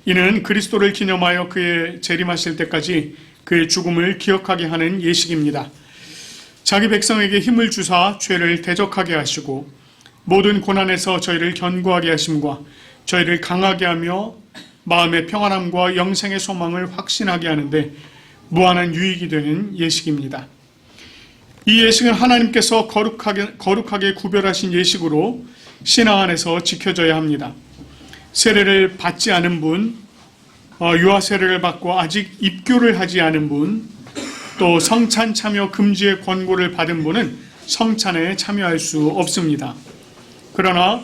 이는 그리스도를 기념하여 그의 재림하실 때까지 그의 죽음을 기억하게 하는 예식입니다. 자기 백성에게 힘을 주사 죄를 대적하게 하시고 모든 고난에서 저희를 견고하게 하심과 저희를 강하게 하며 마음의 평안함과 영생의 소망을 확신하게 하는데 무한한 유익이 되는 예식입니다. 이 예식은 하나님께서 거룩하게 구별하신 예식으로 신앙 안에서 지켜져야 합니다. 세례를 받지 않은 분, 유아 세례를 받고 아직 입교를 하지 않은 분, 또 성찬 참여 금지의 권고를 받은 분은 성찬에 참여할 수 없습니다. 그러나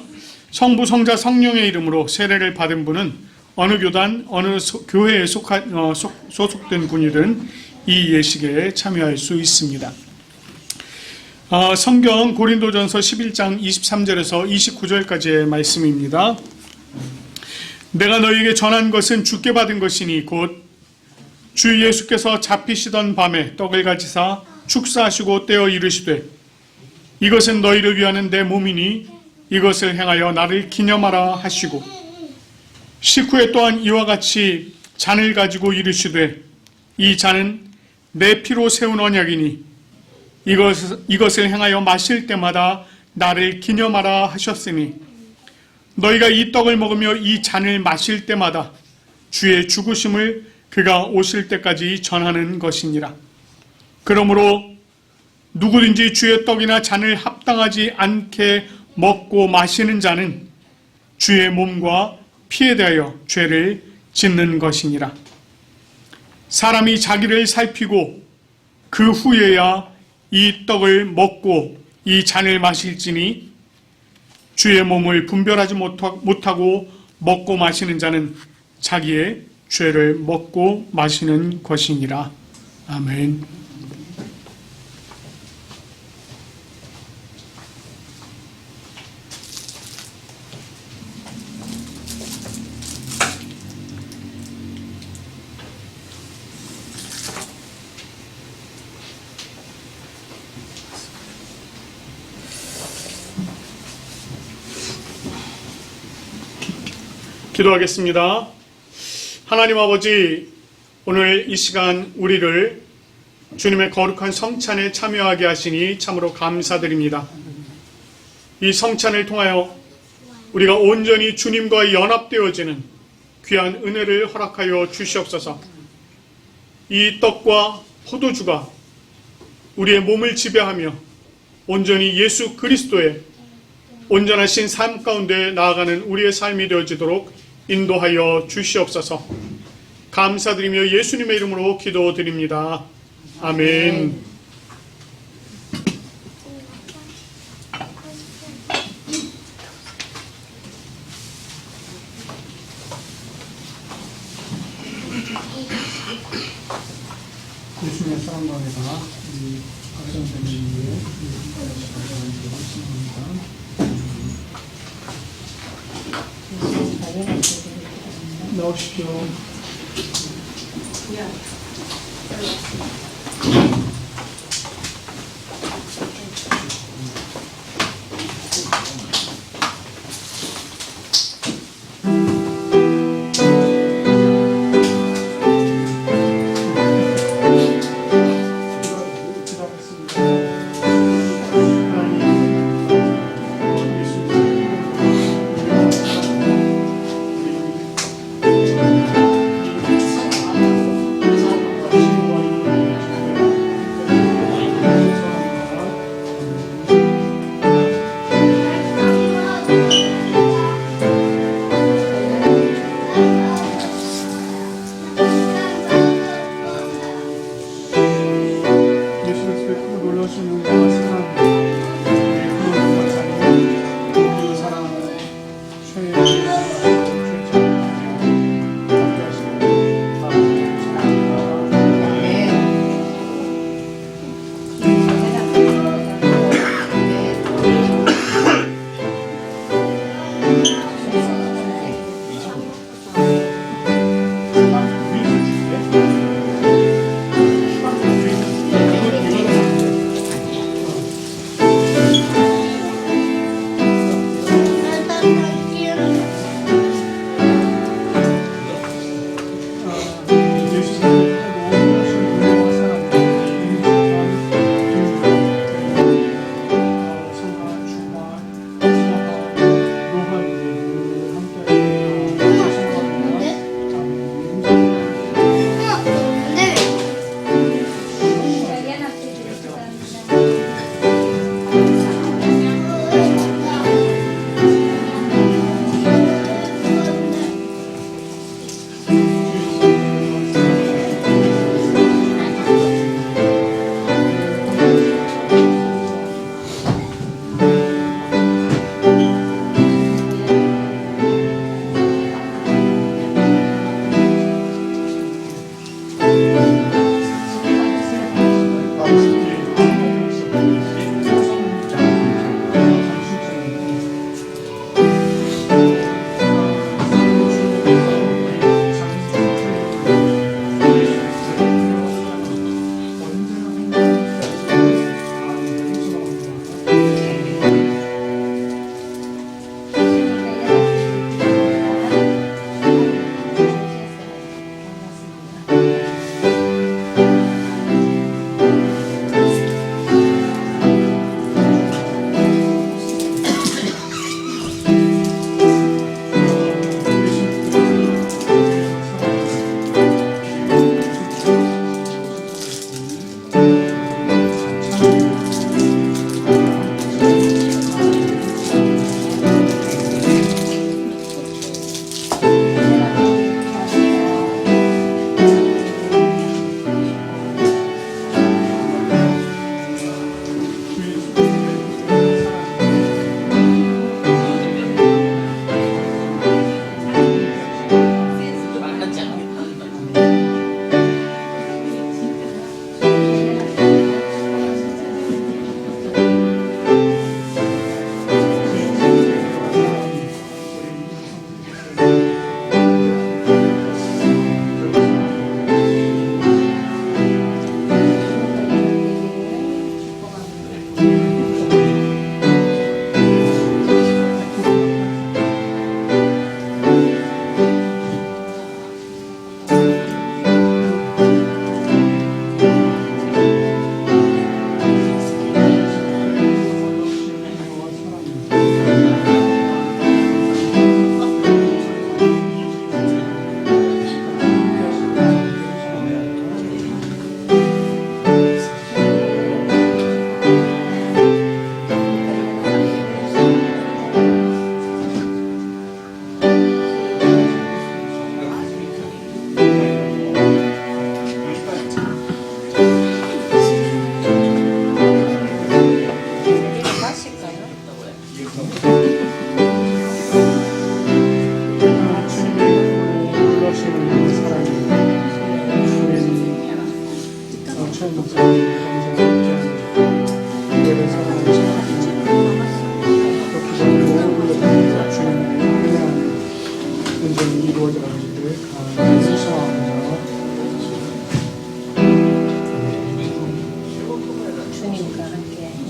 성부, 성자, 성령의 이름으로 세례를 받은 분은 어느 교단, 어느 교회에 소속된 분이든 이 예식에 참여할 수 있습니다. 성경 고린도전서 11장 23절에서 29절까지의 말씀입니다. 내가 너희에게 전한 것은 주께 받은 것이니 곧 주 예수께서 잡히시던 밤에 떡을 가지사 축사하시고 떼어 이르시되 이것은 너희를 위하는 내 몸이니 이것을 행하여 나를 기념하라 하시고 식후에 또한 이와 같이 잔을 가지고 이르시되 이 잔은 내 피로 세운 언약이니 이것을 행하여 마실 때마다 나를 기념하라 하셨으니 너희가 이 떡을 먹으며 이 잔을 마실 때마다 주의 죽으심을 그가 오실 때까지 전하는 것이니라. 그러므로 누구든지 주의 떡이나 잔을 합당하지 않게 먹고 마시는 자는 주의 몸과 피에 대하여 죄를 짓는 것이니라. 사람이 자기를 살피고 그 후에야 이 떡을 먹고 이 잔을 마실지니 주의 몸을 분별하지 못하고 먹고 마시는 자는 자기의 죄를 먹고 마시는 것이니라. 아멘. 기도하겠습니다. 하나님 아버지, 오늘 이 시간 우리를 주님의 거룩한 성찬에 참여하게 하시니 참으로 감사드립니다. 이 성찬을 통하여 우리가 온전히 주님과 연합되어지는 귀한 은혜를 허락하여 주시옵소서. 이 떡과 포도주가 우리의 몸을 지배하며 온전히 예수 그리스도의 온전하신 삶 가운데 나아가는 우리의 삶이 되어지도록 인도하여 주시옵소서. 감사드리며 예수님의 이름으로 기도드립니다. 아멘. 예수님의 사랑과 은혜가 우리 박 선생님 위에 나오십시오.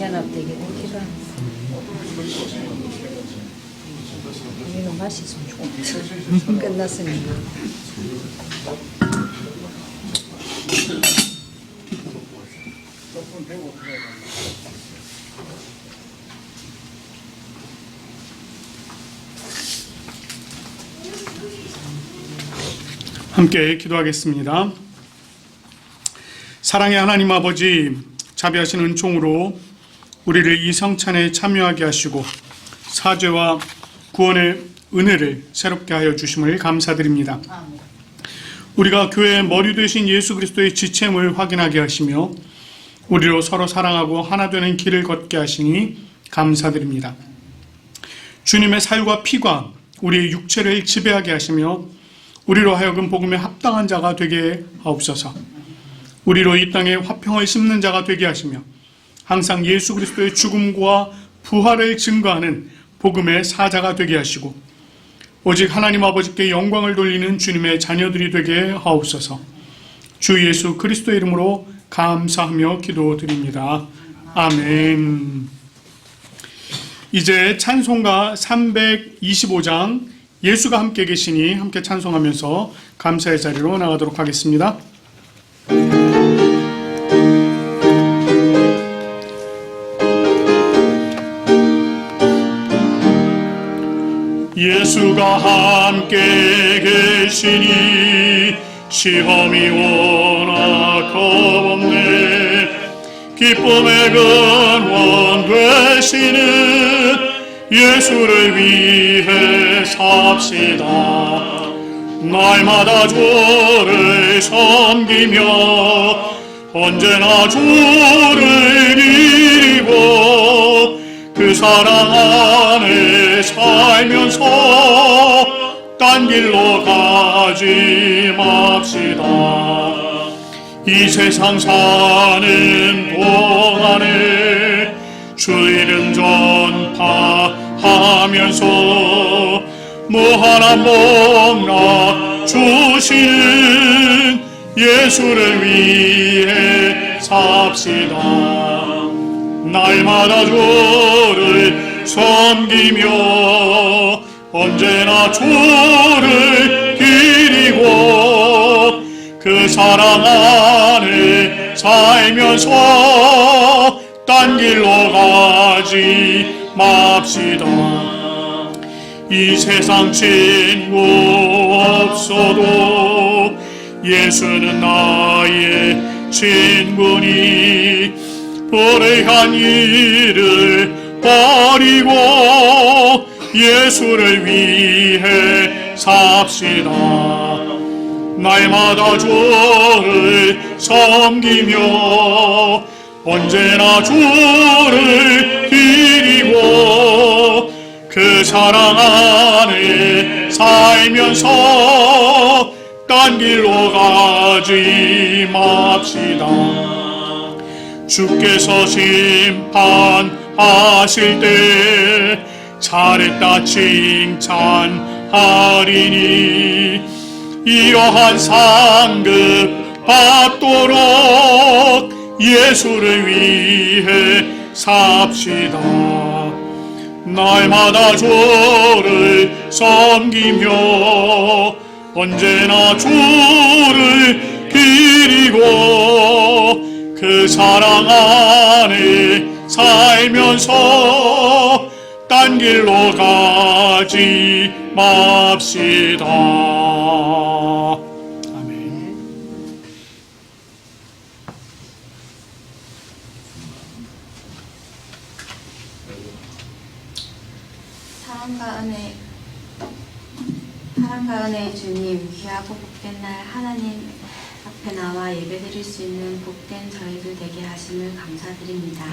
연합되게 되기를. 이거 맛있으면 좋겠지. 끝났으니까. 함께 기도하겠습니다. 사랑의 하나님 아버지, 자비하신 은총으로 우리를 이 성찬에 참여하게 하시고 사죄와 구원의 은혜를 새롭게 하여 주심을 감사드립니다. 우리가 교회의 머리 되신 예수 그리스도의 지체임을 확인하게 하시며 우리로 서로 사랑하고 하나 되는 길을 걷게 하시니 감사드립니다. 주님의 살과 피가 우리의 육체를 지배하게 하시며 우리로 하여금 복음에 합당한 자가 되게 하옵소서. 우리로 이 땅에 화평을 심는 자가 되게 하시며 항상 예수 그리스도의 죽음과 부활을 증거하는 복음의 사자가 되게 하시고 오직 하나님 아버지께 영광을 돌리는 주님의 자녀들이 되게 하옵소서. 주 예수 그리스도의 이름으로 감사하며 기도드립니다. 아멘. 이제 찬송가 325장 예수가 함께 계시니 함께 찬송하면서 감사의 자리로 나가도록 하겠습니다. 예수가 함께 계시니 시험이 워낙 겁없네. 기쁨의 근원 되시는 예수를 위해 삽시다. 날마다 주를 섬기며 언제나 주를 드리고 그 사랑 안에 살면서 딴 길로 가지 맙시다. 이 세상 사는 동안에 주 이름 전파하면서 무한한 복락 주시는 예수를 위해 삽시다. 날마다 주를 섬기며 언제나 주를 드리고 그 사랑 안에 살면서 딴 길로 가지 맙시다. 이 세상 친구 없어도 예수는 나의 친구니 불의한 일을 버리고 예수를 위해 삽시다. 날마다 주를 섬기며 언제나 주를 드리고 그 사랑 안에 살면서 딴 길로 가지 맙시다. 주께서 심판하실 때 잘했다 칭찬하리니 이러한 상급 받도록 예수를 위해 삽시다. 날마다 주를 섬기며 언제나 주를 드리고 그 사랑 안에 살면서 딴 길로 가지 맙시다. 아멘. 사랑과 은혜의 주님, 귀하고 복된 날 하나님 앞에 나와 예배드릴 수 있는 복된 저희들 되게 하심을 감사드립니다.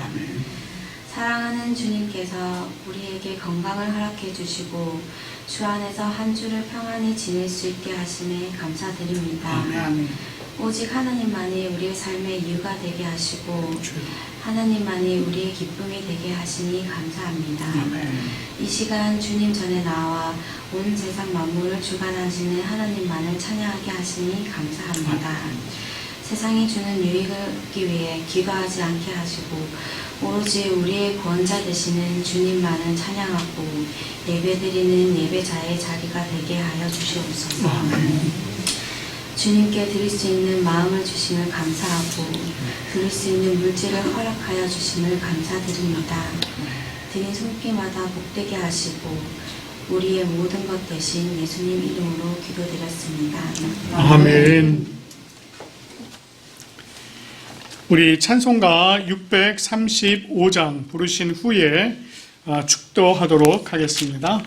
사랑하는 주님께서 우리에게 건강을 허락해 주시고 주 안에서 한 주를 평안히 지낼 수 있게 하심에 감사드립니다. 오직 하나님만이 우리의 삶의 이유가 되게 하시고 하나님만이 우리의 기쁨이 되게 하시니 감사합니다. 이 시간 주님 전에 나와 온 세상 만물을 주관하시는 하나님만을 찬양하게 하시니 감사합니다. 세상이 주는 유익을 얻기 위해 귀가하지 않게 하시고 오로지 우리의 구원자 되시는 주님만을 찬양하고 예배드리는 예배자의 자리가 되게 하여 주시옵소서. 주님께 드릴 수 있는 마음을 주심을 감사하고 드릴 수 있는 물질을 허락하여 주심을 감사드립니다. 드린 손길마다 복되게 하시고 우리의 모든 것 대신 예수님 이름으로 기도드렸습니다. 아멘. 우리 찬송가 635장 부르신 후에 축도하도록 하겠습니다.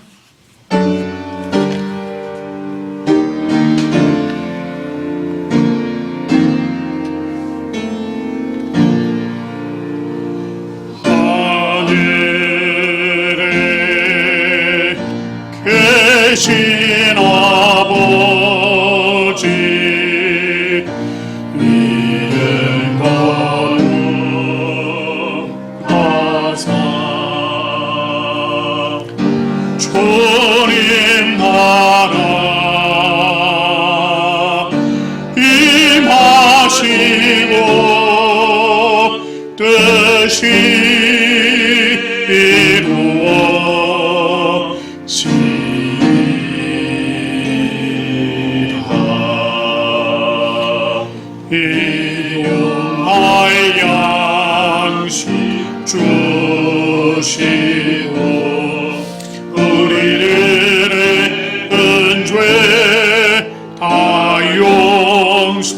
하늘에 계신 아버지 이름 거룩하사 주님 나라 임하시고 뜻이 일용할 양식 주시고 우리들의 은죄 다 용서하시고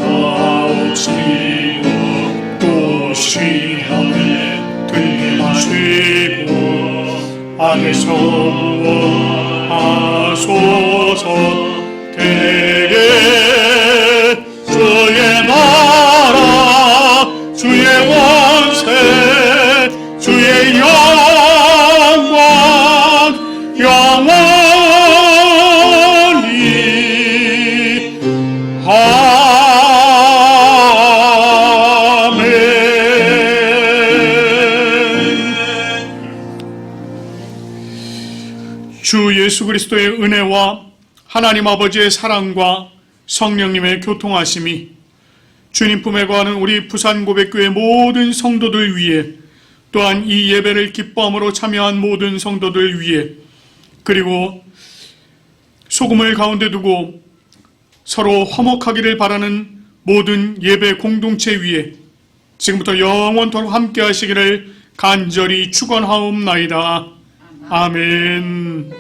또 시험에 들게 마시고 악에서 구원하소서. 대개 주의 나라 주의 원세 주의 영광 영원히 아멘. 주 예수 그리스도의 은혜와 하나님 아버지의 사랑과 성령님의 교통하심이 주님 품에 거하는 우리 부산고백교회 모든 성도들 위해, 또한 이 예배를 기뻐함으로 참여한 모든 성도들 위해, 그리고 소금을 가운데 두고 서로 화목하기를 바라는 모든 예배 공동체 위에 지금부터 영원토록 함께 하시기를 간절히 축원하옵나이다. 아멘.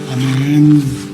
아멘.